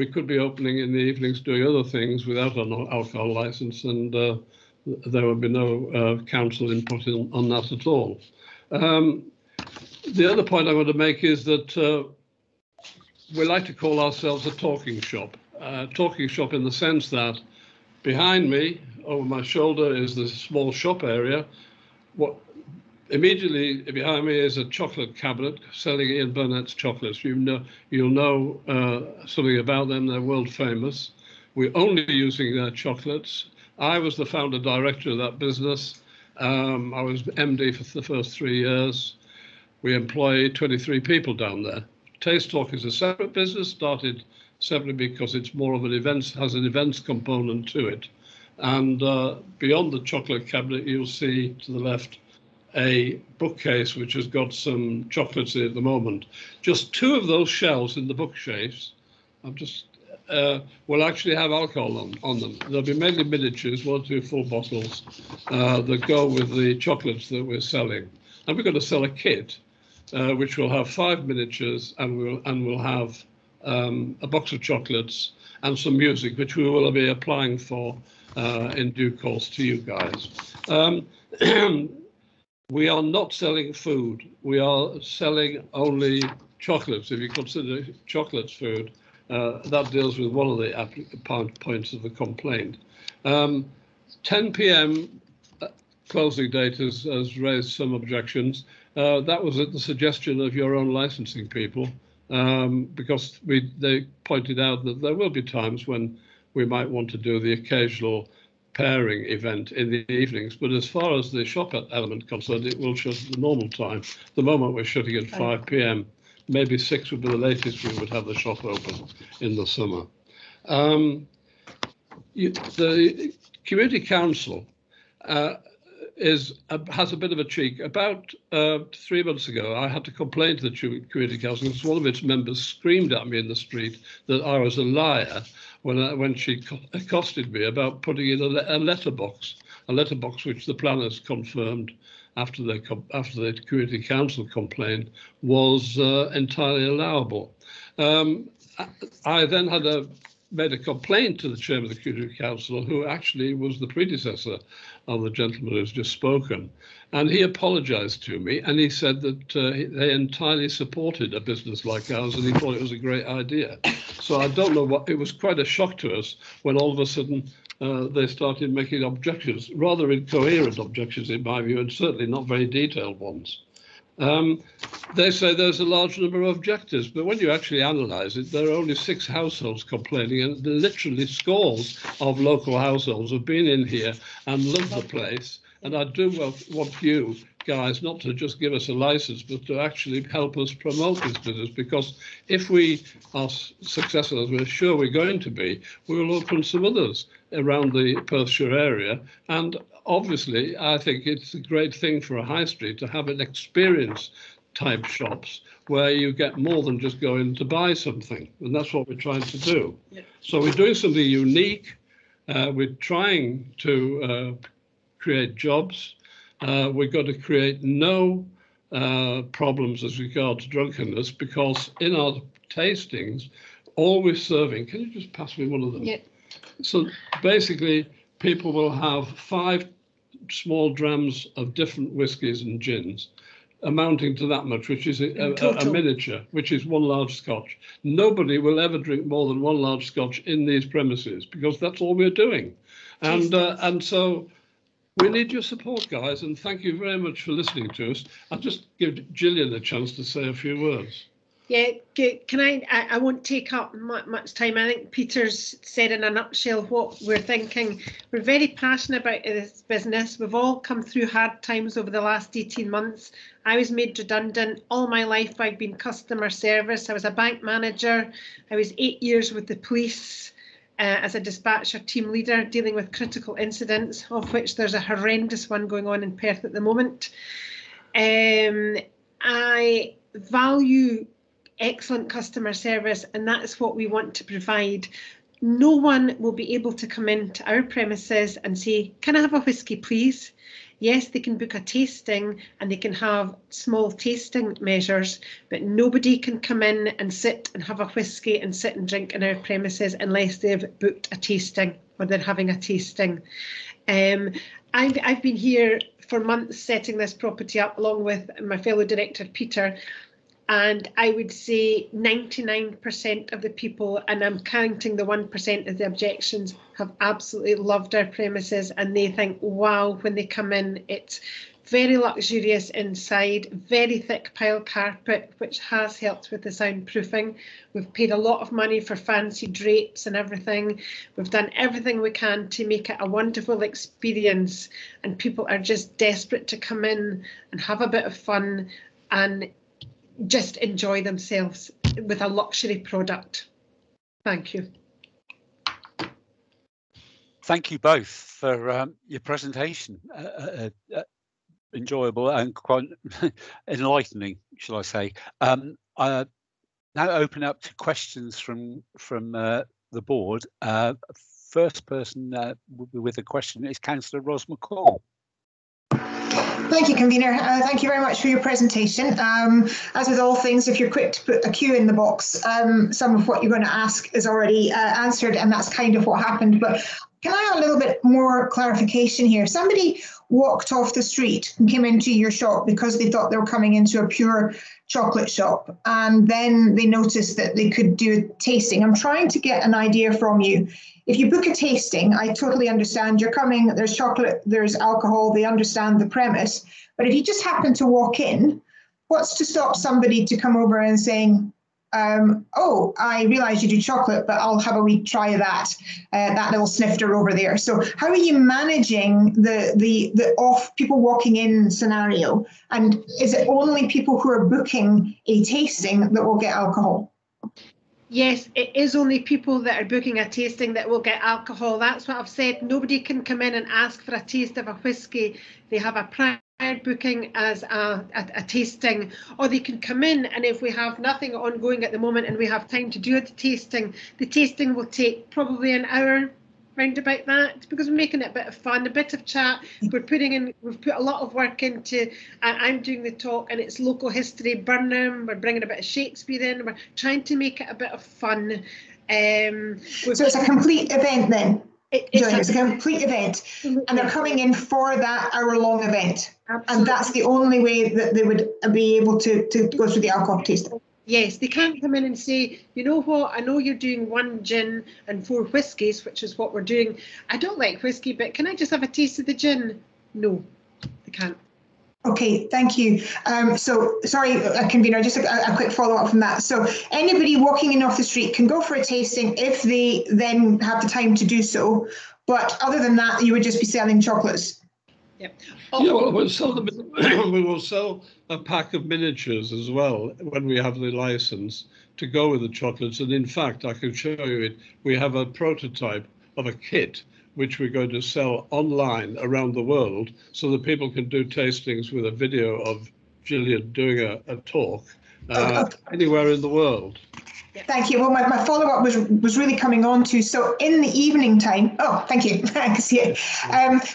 could be opening in the evenings doing other things without an alcohol license, and there would be no council input on that at all. The other point I want to make is that we like to call ourselves a talking shop. Talking shop in the sense that behind me, over my shoulder, is the small shop area. What immediately behind me is a chocolate cabinet selling Ian Burnett's chocolates. You'll know something about them. They're world famous. We're only using their chocolates. I was the founder director of that business. I was MD for the first 3 years. We employ 23 people down there. Taste Talk is a separate business, started separately because it's more of an events, has an events component to it. And beyond the chocolate cabinet, you'll see to the left a bookcase which has got some chocolates in it at the moment. Just 2 of those shelves in the bookcase will actually have alcohol on them. There'll be mainly miniatures, 1 or 2 full bottles that go with the chocolates that we're selling. And we're going to sell a kit which will have 5 miniatures, and we'll have a box of chocolates and some music, which we will be applying for in due course to you guys. We are not selling food. We are selling only chocolates. If you consider chocolates food, that deals with one of the points of the complaint. 10 p.m. closing date has raised some objections. That was at the suggestion of your own licensing people, because they pointed out that there will be times when we might want to do the occasional pairing event in the evenings. But as far as the shop element concerned, it will shut at the normal time. The moment we're shutting at 5 p.m. Maybe 6 would be the latest we would have the shop open in the summer. The Community Council has a bit of a cheek. About 3 months ago, I had to complain to the Community Council because one of its members screamed at me in the street that I was a liar when she accosted me about putting in a letterbox which the planners confirmed after the Community Council complained was entirely allowable. I then made a complaint to the chairman of the Community Council, who actually was the predecessor of the gentleman who's just spoken. And he apologised to me, and he said that they entirely supported a business like ours, and he thought it was a great idea. So I don't know it was quite a shock to us when all of a sudden they started making objections, rather incoherent objections in my view, and certainly not very detailed ones. They say there's a large number of objectors, but when you actually analyse it, there are only 6 households complaining, and literally scores of local households have been in here and love the place. And I do want you guys not to just give us a licence, but to actually help us promote this business, because if we are successful, as we're sure we're going to be, we will open some others around the Perthshire area. And obviously, I think it's a great thing for a high street to have an experience type shops where you get more than just going to buy something. And that's what we're trying to do. Yeah. So we're doing something unique. We're trying to create jobs. We've got to create no problems as regards drunkenness, because in our tastings, all we're serving, can you just pass me one of them? Yeah. So basically, people will have 5 small drams of different whiskies and gins, amounting to that much, which is a miniature, which is 1 large scotch. Nobody will ever drink more than 1 large scotch in these premises, because that's all we're doing. And so we need your support, guys, and thank you very much for listening to us. I'll just give Gillian a chance to say a few words. Yeah, can I won't take up much time. I think Peter's said in a nutshell what we're thinking. We're very passionate about this business. We've all come through hard times over the last 18 months. I was made redundant. All my life I've been customer service. I was a bank manager. I was 8 years with the police as a dispatcher team leader, dealing with critical incidents, of which there's a horrendous one going on in Perth at the moment. I value excellent customer service, and that's what we want to provide. No one will be able to come into our premises and say, can I have a whisky please? Yes, they can book a tasting and they can have small tasting measures, but nobody can come in and sit and have a whisky and sit and drink in our premises unless they've booked a tasting or they're having a tasting. I've been here for months setting this property up along with my fellow director Peter, and I would say 99% of the people, and I'm counting the 1% of the objections, have absolutely loved our premises, and they think, wow, when they come in, it's very luxurious inside, very thick pile carpet, which has helped with the soundproofing. We've paid a lot of money for fancy drapes and everything. We've done everything we can to make it a wonderful experience, and people are just desperate to come in and have a bit of fun and just enjoy themselves with a luxury product. Thank you. Thank you both for your presentation. Enjoyable and quite enlightening, shall I say. I now open up to questions from the board. First person with a question is Councillor Ros McCall. Thank you, Convener. Thank you very much for your presentation. As with all things, if you're quick to put a Q in the box, some of what you're going to ask is already answered, and that's kind of what happened. But can I have a little bit more clarification here? Somebody walked off the street and came into your shop because they thought they were coming into a pure chocolate shop, and then they noticed that they could do a tasting. I'm trying to get an idea from you. If you book a tasting, I totally understand you're coming, there's chocolate, there's alcohol, they understand the premise. But if you just happen to walk in, what's to stop somebody to come over and saying, oh, I realise you do chocolate, but I'll have a wee try of that little snifter over there. So how are you managing the off people walking in scenario? And is it only people who are booking a tasting that will get alcohol? Yes, it is only people that are booking a tasting that will get alcohol. That's what I've said. Nobody can come in and ask for a taste of a whisky. They have a prior booking as a tasting, or they can come in, and if we have nothing ongoing at the moment and we have time to do the tasting will take probably an hour, round about that, because we're making it a bit of fun, a bit of chat. We've put a lot of work into, I'm doing the talk, and it's local history, Burnham, we're bringing a bit of Shakespeare in, we're trying to make it a bit of fun. So it's a complete event then? It's a complete event. Absolutely. And they're coming in for that hour-long event. Absolutely. And that's the only way that they would be able to go through the alcohol tasting. Yes, they can't come in and say, you know what, I know you're doing 1 gin and 4 whiskies, which is what we're doing. I don't like whiskey, but can I just have a taste of the gin? No, they can't. Okay, thank you. So, sorry, convener, just a quick follow-up from that. So anybody walking in off the street can go for a tasting if they then have the time to do so. But other than that, you would just be selling chocolates. Yep. Yeah, well, we'll sell them. We will sell a pack of miniatures as well when we have the license to go with the chocolates. And in fact, I can show you it. We have a prototype of a kit which we're going to sell online around the world so that people can do tastings with a video of Gillian doing a talk anywhere in the world. Thank you. Well, my follow-up was really coming on to, so in the evening time, oh, thank you, I can see it.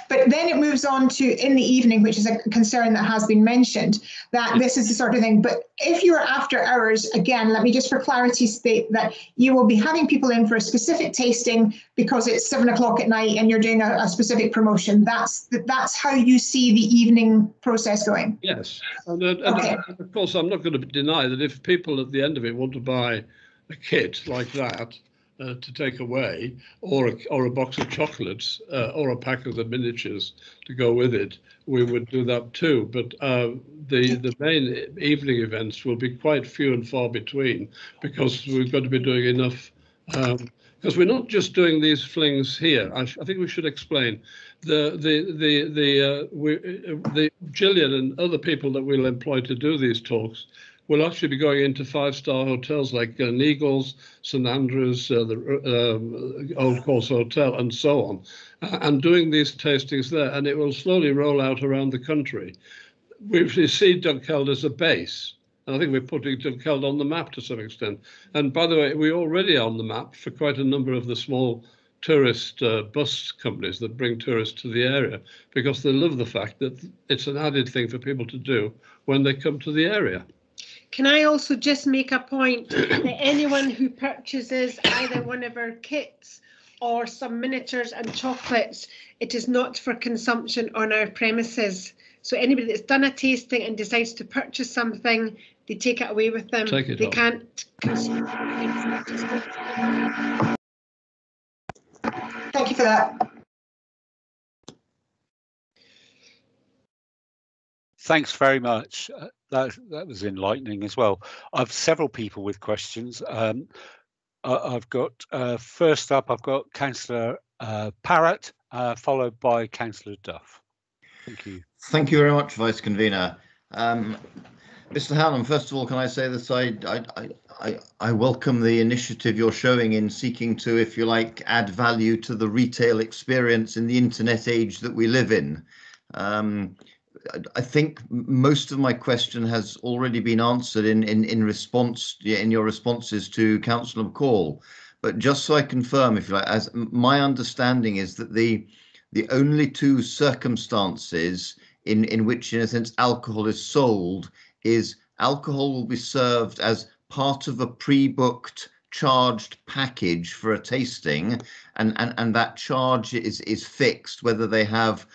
But then it moves on to in the evening, which is a concern that has been mentioned, that this is the sort of thing. But if you're after hours, again, let me just for clarity state that you will be having people in for a specific tasting because it's 7 o'clock at night and you're doing a specific promotion. That's how you see the evening process going? Yes. And of course, I'm not going to deny that if people at the end of it want to buy a kit like that to take away, or a box of chocolates, or a pack of the miniatures to go with it, we would do that too. But the main evening events will be quite few and far between, because we've got to be doing enough. Because we're not just doing these flings here. I think we should explain the Gillian and other people that we'll employ to do these talks will actually be going into 5-star hotels like Neagles, St Andrews, the Old Course Hotel, and so on, and doing these tastings there. And it will slowly roll out around the country. We see Dunkeld as a base. And I think we're putting Dunkeld on the map to some extent. And by the way, we're already on the map for quite a number of the small tourist bus companies that bring tourists to the area, because they love the fact that it's an added thing for people to do when they come to the area. Can I also just make a point that anyone who purchases either one of our kits or some miniatures and chocolates, it is not for consumption on our premises. So anybody that's done a tasting and decides to purchase something, they take it away with them. They can't consume it. Thank you for that. Thanks very much. That was enlightening as well. I've several people with questions. I've got first up, I've got Councillor Parrott, followed by Councillor Duff. Thank you. Thank you very much, Vice Convener. Mr. Hannam, first of all, can I say that I welcome the initiative you're showing in seeking to, if you like, add value to the retail experience in the internet age that we live in. I think most of my question has already been answered in response, in your responses to Councillor McCall. But just so I confirm, if you like, as my understanding is that the only 2 circumstances in which, in a sense, alcohol is sold is alcohol will be served as part of a pre-booked charged package for a tasting, and that charge is fixed, whether they have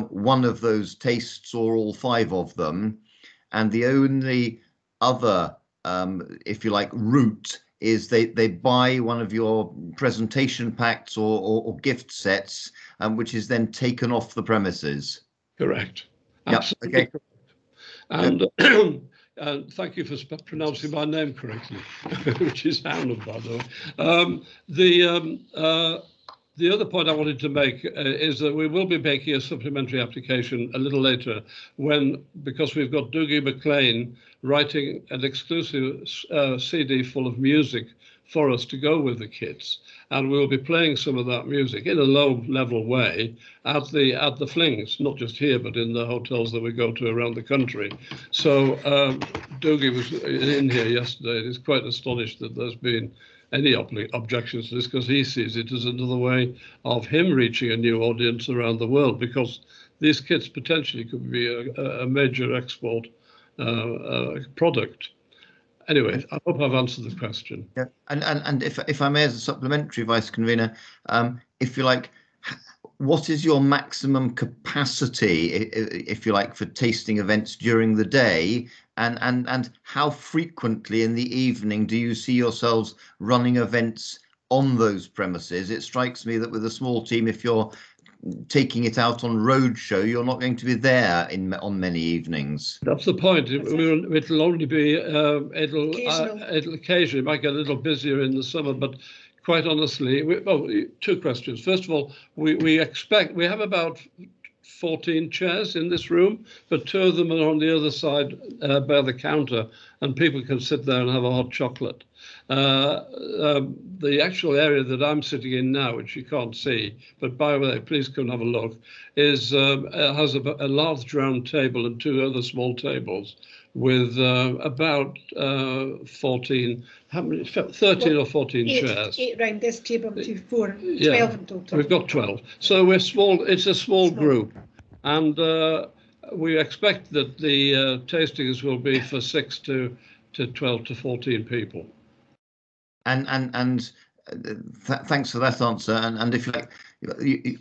one of those tastes or all 5 of them. And the only other, if you like, route is they buy one of your presentation packs or gift sets, which is then taken off the premises. Correct. Yep. Absolutely. Okay. And thank you for pronouncing my name correctly, which is Hannam, by the way. The other point I wanted to make is that we will be making a supplementary application a little later because we've got Dougie MacLean writing an exclusive CD full of music for us to go with the kids, and we'll be playing some of that music in a low-level way at the flings, not just here, but in the hotels that we go to around the country. So Dougie was in here yesterday and he's quite astonished that there's been any objections to this, because he sees it as another way of him reaching a new audience around the world, because these kits potentially could be a major export product. Anyway, I hope I've answered the question. Yeah, and if I may, as a supplementary, Vice Convener, if you like, what is your maximum capacity, if you like, for tasting events during the day, and how frequently in the evening do you see yourselves running events on those premises? It strikes me that with a small team, if you're taking it out on roadshow, you're not going to be there on many evenings. That's the point. It'll only be it'll occasionally might get a little busier in the summer, but quite honestly, two questions. First of all, we have about 14 chairs in this room, but 2 of them are on the other side by the counter, and people can sit there and have a hot chocolate. The actual area that I'm sitting in now, which you can't see, but by the way, please come and have a look, has a large round table and 2 other small tables with about 13 or 14 chairs. 8 round this table, 2, 4, 12 Yeah, in total. we've got 12. So we're small. It's a small group, and we expect that the tastings will be for 6 to 12 to 14 people. And thanks for that answer. And if you like,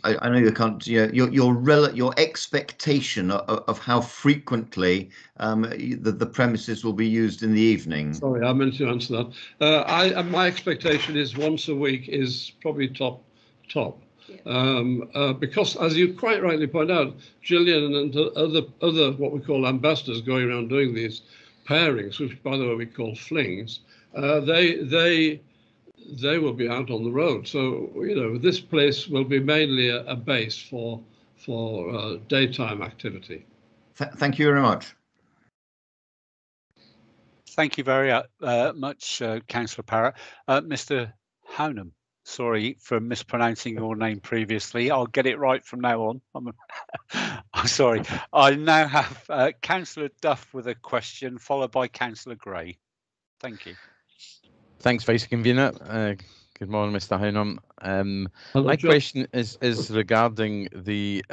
I know you can't. Your expectation of how frequently the premises will be used in the evening. Sorry, I meant to answer that. My expectation is once a week is probably top. Yeah. Because, as you quite rightly point out, Gillian and other what we call ambassadors going around doing these pairings, which by the way we call flings, they will be out on the road. So this place will be mainly a base for daytime activity. Thank you very much. Thank you very much, Councillor Parrott. Mr. Hounham, sorry for mispronouncing your name previously. I'll get it right from now on. I'm sorry. I now have Councillor Duff with a question, followed by Councillor Gray. Thank you. Thanks, Vice Convener. Good morning, Mr. Hounham. My question is regarding the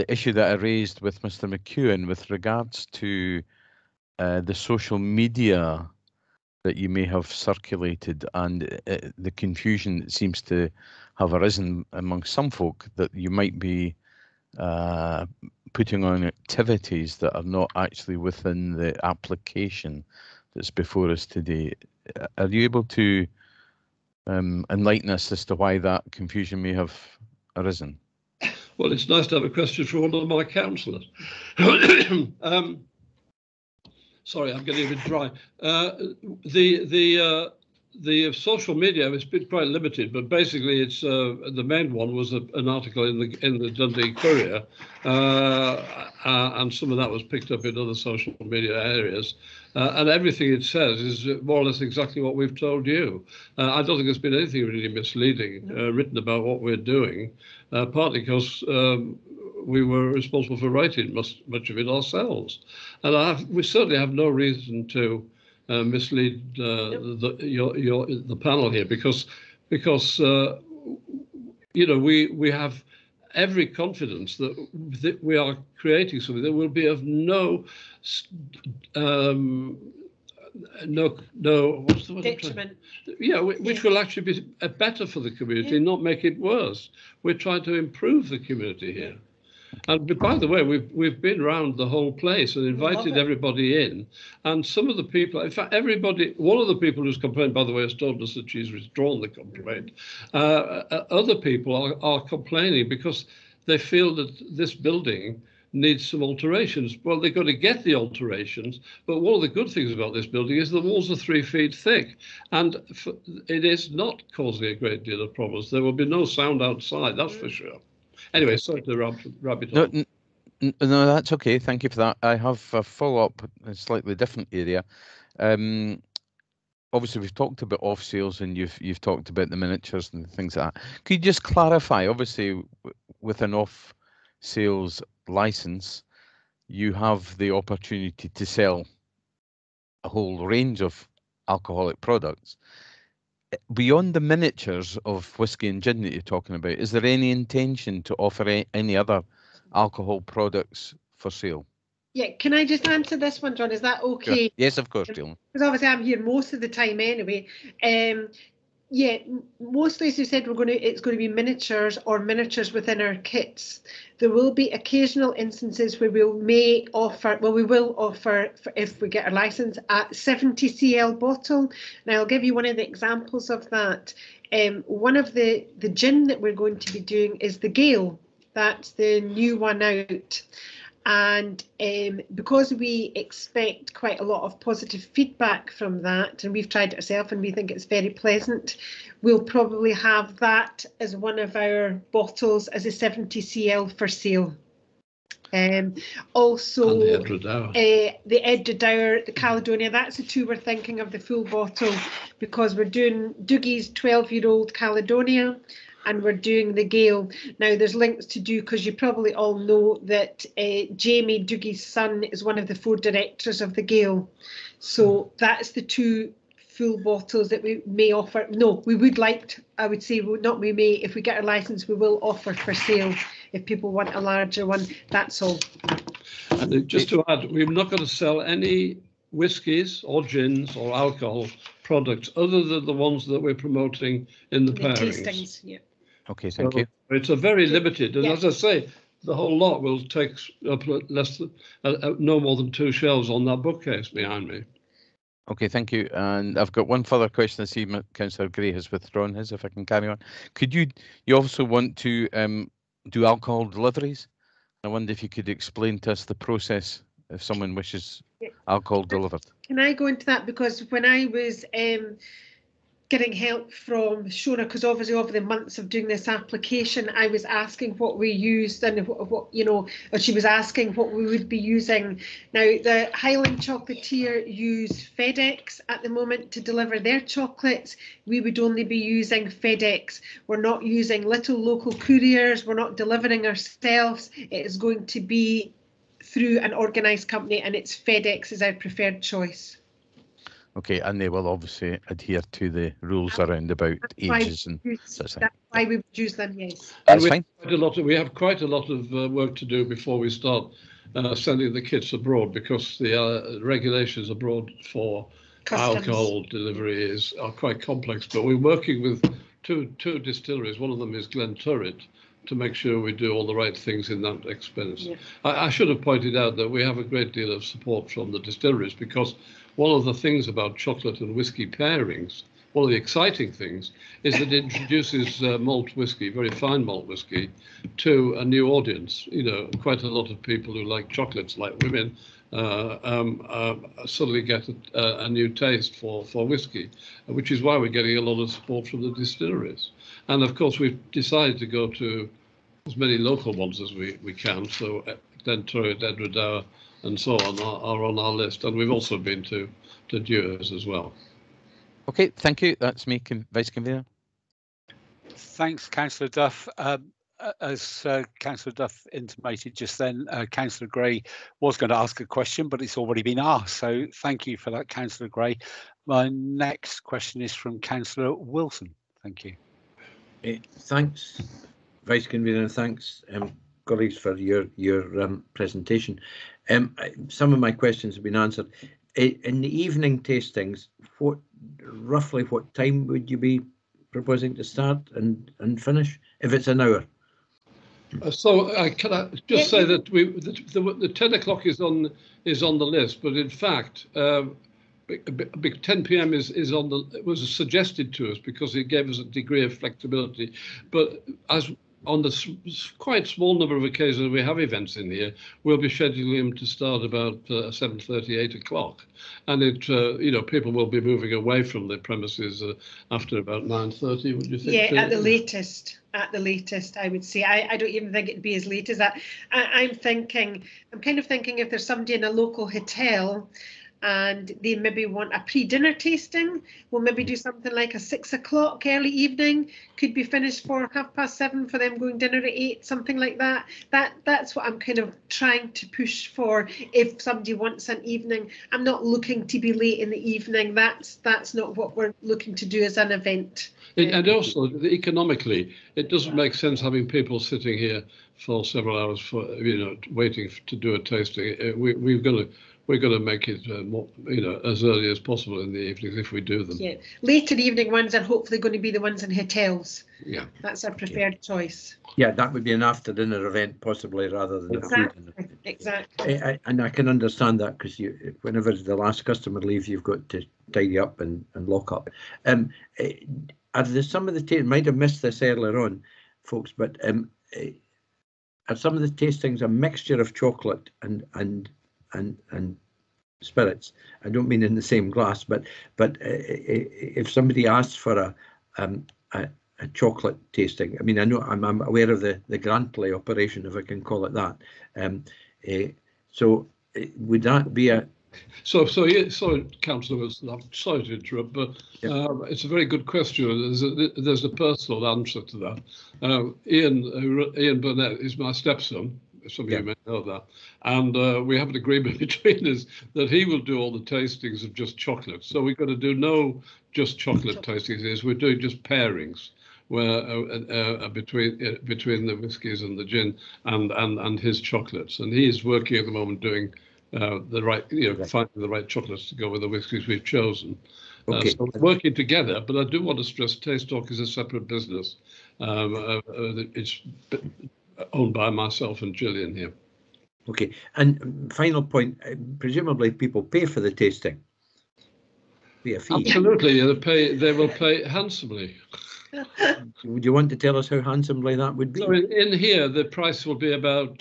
issue that I raised with Mr. McEwen with regards to the social media that you may have circulated, and the confusion that seems to have arisen among some folk that you might be putting on activities that are not actually within the application that's before us today. Are you able to enlighten us as to why that confusion may have arisen? Well, it's nice to have a question from one of my councillors. Sorry, I'm getting a bit dry. The social media has been quite limited, but basically it's the main one was an article in the Dundee Courier, and some of that was picked up in other social media areas. And everything it says is more or less exactly what we've told you. I don't think there's been anything really misleading written about what we're doing, partly because we were responsible for writing much of it ourselves. And we certainly have no reason to mislead the panel here, because we have every confidence that we are creating something that will be of no what's the word? Detriment. Yeah, which will actually be better for the community, not make it worse. We're trying to improve the community here. And by the way, we've been around the whole place and invited everybody in. And some of the people, in fact, one of the people who's complained, by the way, has told us that she's withdrawn the complaint. Other people are complaining because they feel that this building needs some alterations. Well, they've got to get the alterations, but one of the good things about this building is the walls are 3 feet thick, and it is not causing a great deal of problems. There will be no sound outside, that's for sure. Anyway, sorry to wrap it up. No, that's okay. Thank you for that. I have a follow-up in a slightly different area. On obviously we've talked about off sales, and you've talked about the miniatures and things like that. Could you just clarify? Obviously, with an off sales license, you have the opportunity to sell a whole range of alcoholic products. Beyond the miniatures of whiskey and gin that you're talking about, is there any intention to offer any other alcohol products for sale? Yeah, can I just answer this one, John? Is that okay? Sure. Yes, of course, Dylan. Because obviously I'm here most of the time anyway. Yeah, mostly, as you said, it's going to be miniatures or miniatures within our kits. There will be occasional instances where we will offer, if we get a license, a 70 cl bottle. Now I'll give you one of the examples of that. One of the gin that we're going to be doing is the Gale. That's the new one out. And because we expect quite a lot of positive feedback from that, and we've tried it ourselves and we think it's very pleasant, we'll probably have that as one of our bottles as a 70 cl for sale. Also, and the Edredour. The Edredour, the Caledonia, that's the two we're thinking of, the full bottle, because we're doing Dougie's 12-year-old Caledonia, and we're doing the Gale. Now there's links to do, because you probably all know that Jamie, Dougie's son, is one of the 4 directors of the Gale. So that's the 2 full bottles that we may offer. No, we would like to, I would say, not we may, if we get a license, we will offer for sale if people want a larger one. That's all. And just to add, we're not going to sell any whiskies or gins or alcohol products other than the ones that we're promoting in the pairings. Tastings, yeah. Okay, thank you. It's a very limited, and Yeah. as I say, the whole lot will take less than no more than 2 shelves on that bookcase behind me. Okay, thank you. And I've got one further question. I see Councillor Gray has withdrawn his, if I can carry on. Could you also want to do alcohol deliveries? I wonder if you could explain to us the process if someone wishes alcohol delivered. Can I go into that? Because when I was getting help from Shona, because obviously over the months of doing this application, I was asking what we used and what or she was asking what we would be using. Now, the Highland Chocolatier use FedEx at the moment to deliver their chocolates. We would only be using FedEx. We're not using little local couriers. We're not delivering ourselves. It is going to be through an organised company, and it's FedEx is our preferred choice. Okay, and they will obviously adhere to the rules around about ages and such things. That's why we would use them, yes. And That's fine. we have quite a lot of work to do before we start sending the kits abroad, because the regulations abroad for Customs. alcohol delivery are quite complex. But we're working with two distilleries. One of them is Glenturret, to make sure we do all the right things in that expense. Yeah. I should have pointed out that we have a great deal of support from the distilleries, because one of the things about chocolate and whiskey pairings, one of the exciting things, is that it introduces malt whiskey, very fine malt whiskey, to a new audience. Quite a lot of people who like chocolates, like women, suddenly get a new taste for whiskey, which is why we're getting a lot of support from the distilleries. And of course, we've decided to go to as many local ones as we can. So Glenturret, Edredour, and so on are on our list. And we've also been to Dewars as well. Okay, thank you. That's me, Vice Convener. Thanks, Councillor Duff. As Councillor Duff intimated just then, Councillor Gray was going to ask a question, but it's already been asked. So thank you for that, Councillor Gray. My next question is from Councillor Wilson. Thank you. Thanks, Vice Convener, and thanks, colleagues, for your presentation. Some of my questions have been answered. In the evening tastings, roughly what time would you be proposing to start and finish, if it's an hour? So can I just say that the 10 o'clock is on the list, but in fact, 10 p.m. was suggested to us because it gave us a degree of flexibility. But as on the quite small number of occasions we have events in here, we'll be scheduling them to start about 7:30, 8 o'clock, and people will be moving away from the premises after about 9:30. Would you think? Yeah, at the latest. At the latest, I would say. I don't even think it'd be as late as that. I'm kind of thinking if there's somebody in a local hotel and they maybe want a pre-dinner tasting, we'll maybe do something like a 6 o'clock early evening, could be finished for 7:30 for them going dinner at 8, something like that. That's what I'm kind of trying to push for. If somebody wants an evening, I'm not looking to be late in the evening. That's not what we're looking to do as an event. And also, economically, it doesn't make sense having people sitting here for several hours for waiting to do a tasting. We're going to make it more, as early as possible in the evenings if we do them. Yeah, later evening ones are hopefully going to be the ones in hotels. Yeah, that's our preferred choice. Yeah, that would be an after dinner event possibly rather than exactly. a food dinner. Exactly. And I can understand that, because whenever the last customer leaves, you've got to tidy up and lock up. Are there some of the might have missed this earlier on, folks, but are some of the tastings a mixture of chocolate and spirits? I don't mean in the same glass, but if somebody asks for a chocolate tasting, I mean, I know I'm aware of the Grantley operation, if I can call it that. So would that be a sorry, Councillor Wilson, I'm sorry to interrupt, but it's a very good question. There's a personal answer to that. Ian Burnett is my stepson. Some of you may know that. And we have an agreement between us that he will do all the tastings of just chocolate. So we're going to do no just chocolate tastings. We're doing just pairings, where between the whiskies and the gin and his chocolates. And he is working at the moment doing the right, finding the right chocolates to go with the whiskies we've chosen. Okay. So we're working together, but I do want to stress Taste Talk is a separate business. It's owned by myself and Gillian here. Okay. And final point, presumably people pay for the tasting via fee. Absolutely, they will pay handsomely. Would you want to tell us how handsomely that would be? So in here, the price will be about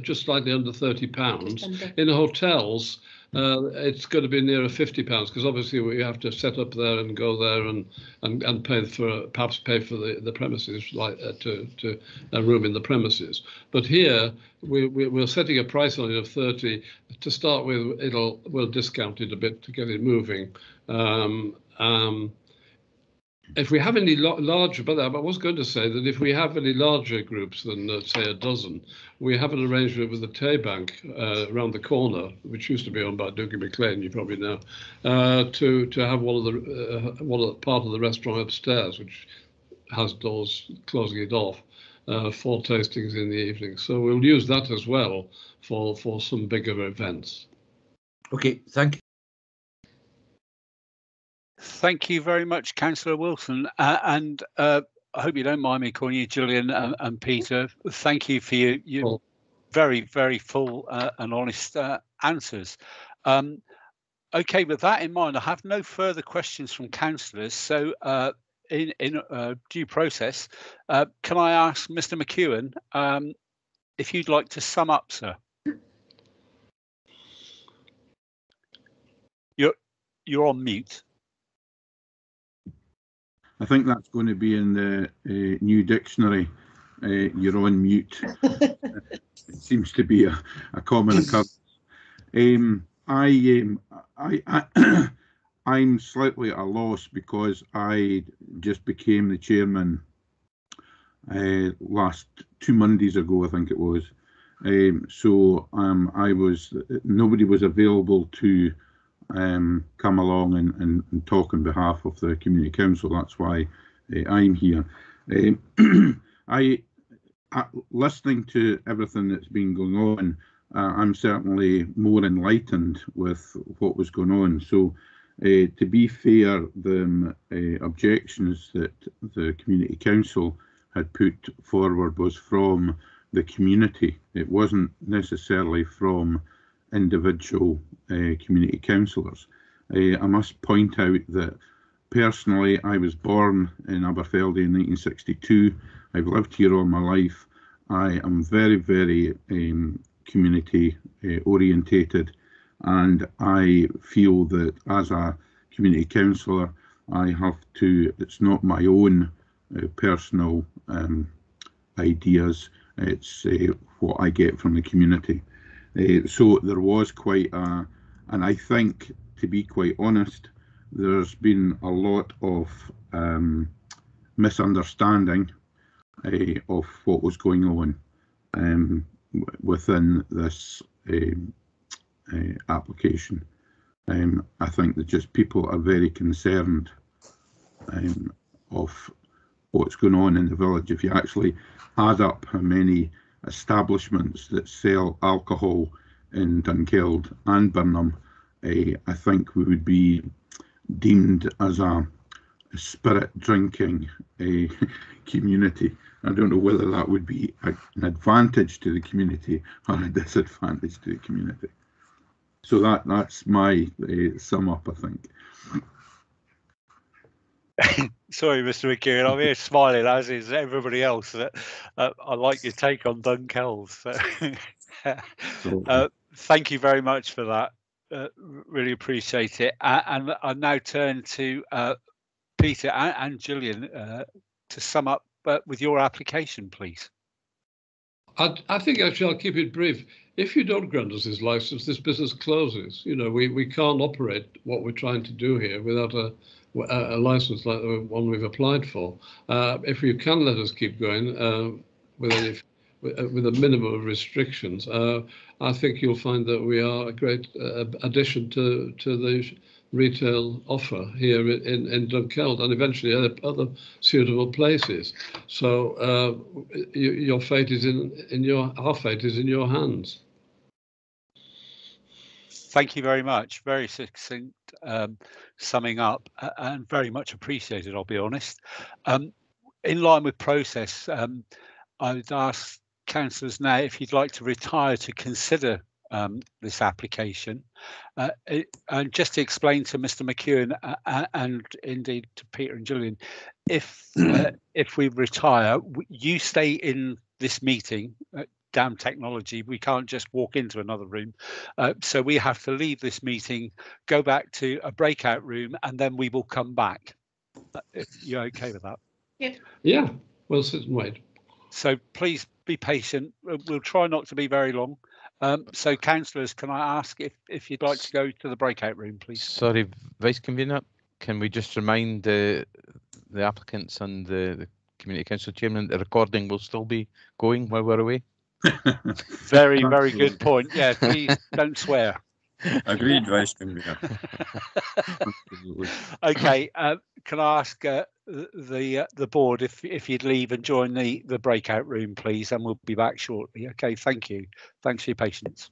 just slightly under £30. In hotels, it's going to be nearer £50 because obviously we have to set up there and go there and pay for the premises, like to a room in the premises. But here we're setting a price on it of 30 to start with. We'll discount it a bit to get it moving. If we have any larger, but I was going to say that if we have any larger groups than, say, a dozen, we have an arrangement with the Tay Bank around the corner, which used to be owned by Dougie McLean, you probably know, to have part of the restaurant upstairs, which has doors closing it off for tastings in the evening. So we'll use that as well for some bigger events. Okay, thank you. Thank you very much, Councillor Wilson. And I hope you don't mind me calling you Gillian and Peter. Thank you for your very, very full and honest answers. OK, with that in mind, I have no further questions from councillors. So in due process, can I ask Mr. McEwen if you'd like to sum up, sir? You're on mute. I think that's going to be in the new dictionary. You're on mute. It seems to be a common occurrence. I'm slightly at a loss because I just became the chairman last 2 Mondays ago, I think it was. So nobody was available to come along and talk on behalf of the community council. That's why I'm here. Listening to everything that's been going on, I'm certainly more enlightened with what was going on. So to be fair, the objections that the community council had put forward was from the community. It wasn't necessarily from individual community councillors. I must point out that personally I was born in Aberfeldy in 1962. I've lived here all my life. I am very, very community orientated, and I feel that as a community councillor I have to, it's not my own personal ideas, it's what I get from the community. So there was quite a, and I think, to be quite honest, there's been a lot of misunderstanding of what was going on within this application. I think that just people are very concerned of what's going on in the village. If you actually add up how many establishments that sell alcohol in Dunkeld and Burnham, I think we would be deemed as a spirit drinking community. I don't know whether that would be an advantage to the community or a disadvantage to the community. So that's my sum up, I think. Sorry, Mr. McKeown, I'm here smiling, as is everybody else. I like your take on Dunkeld. So, thank you very much for that. Really appreciate it. And I now turn to Peter and Gillian to sum up with your application, please. I think actually I'll keep it brief. If you don't grant us this license, this business closes. You know, we can't operate what we're trying to do here without a license like the one we've applied for. If you can let us keep going with a minimum of restrictions, I think you'll find that we are a great addition to the retail offer here in Dunkeld and eventually other suitable places. So your fate is our fate is in your hands. Thank you very much. Very succinct summing up and very much appreciated, I'll be honest. In line with process, I would ask councillors now if you'd like to retire to consider this application. And just to explain to Mr. McKeown and indeed to Peter and Gillian, if we retire, you stay in this meeting. Damn technology, we can't just walk into another room. So we have to leave this meeting, go back to a breakout room, and then we will come back. You're okay with that? Yeah. Yeah, we'll sit and wait. So please be patient. We'll try not to be very long. So councillors, can I ask if you'd like to go to the breakout room, please? Sorry, Vice Convener, can we just remind the applicants and the Community Council Chairman the recording will still be going while we're away? Very, very good point. Yeah, please don't swear. Agreed, Vice Convener. Okay, can I ask the board if you'd leave and join the breakout room, please, and we'll be back shortly. Okay, thank you. Thanks for your patience.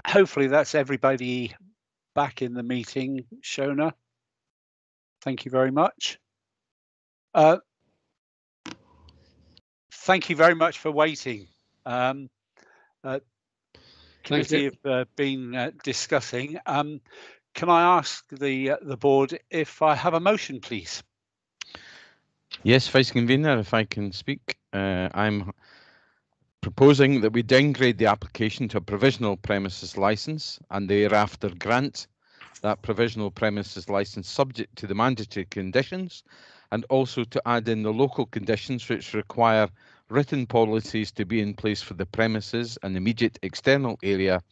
hopefully that's everybody back in the meeting. Shona, thank you very much. Thank you very much for waiting. Committee have been discussing. Can I ask the board if I have a motion, please? Yes, Vice Convener, if I can speak. I'm proposing that we downgrade the application to a provisional premises licence and thereafter grant that provisional premises licence subject to the mandatory conditions, and also to add in the local conditions which require written policies to be in place for the premises and immediate external area,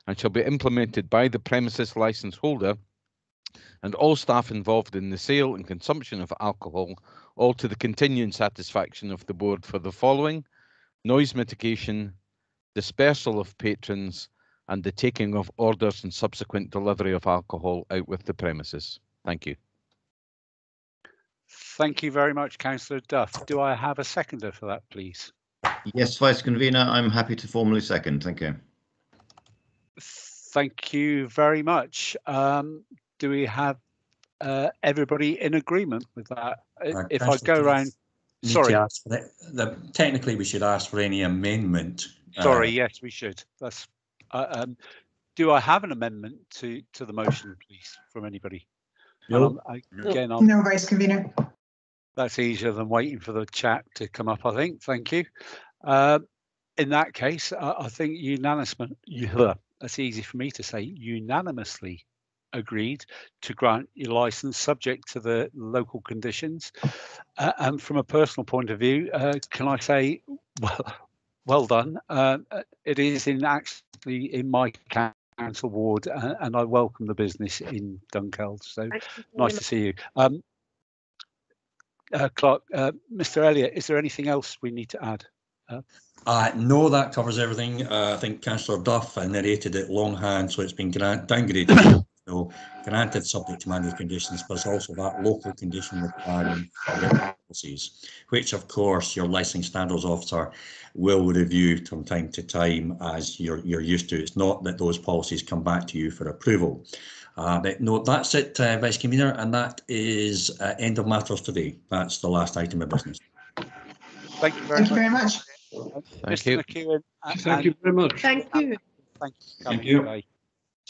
and shall be implemented by the premises licence holder and all staff involved in the sale and consumption of alcohol, all to the continuing satisfaction of the board for the following: noise mitigation, dispersal of patrons, and the taking of orders and subsequent delivery of alcohol out with the premises. Thank you. Thank you very much, Councillor Duff. Do I have a seconder for that, please? Yes, Vice Convener, I'm happy to formally second. Thank you. Thank you very much. Do we have everybody in agreement with that? If I go around, sorry. Technically, we should ask for any amendment. Sorry, yes, we should. That's. Do I have an amendment to the motion, please, from anybody? No. No, Vice Convener. That's easier than waiting for the chat to come up, I think. Thank you. In that case, I think that's easy for me to say, unanimously agreed to grant your licence subject to the local conditions. And from a personal point of view, can I say, well done. It is actually in my council ward, and I welcome the business in Dunkeld. So nice to see you. Clark, Mr. Elliott, is there anything else we need to add? No, that covers everything. I think Councillor Duff narrated it longhand, so it's been downgraded. So granted subject to mandatory conditions, but it's also that local condition requiring policies, which of course your licensing standards officer will review from time to time, as you're used to. It's not that those policies come back to you for approval. But no, that's it, Vice Convener, and that is end of matters today. That's the last item of business. Thank you very much. Thank you. McEwen, Thank you very much. Thank you. Thank you.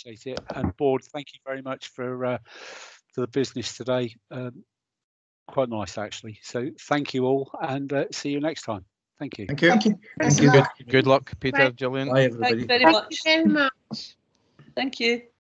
Appreciate it. And board, thank you very much for the business today. Quite nice, actually. So thank you all, and see you next time. Thank you. Thank you. Thank you. Thank you. Good luck, Peter, Right. Gillian. Bye, everybody. Thank you very Thank much. you very much. Thank you.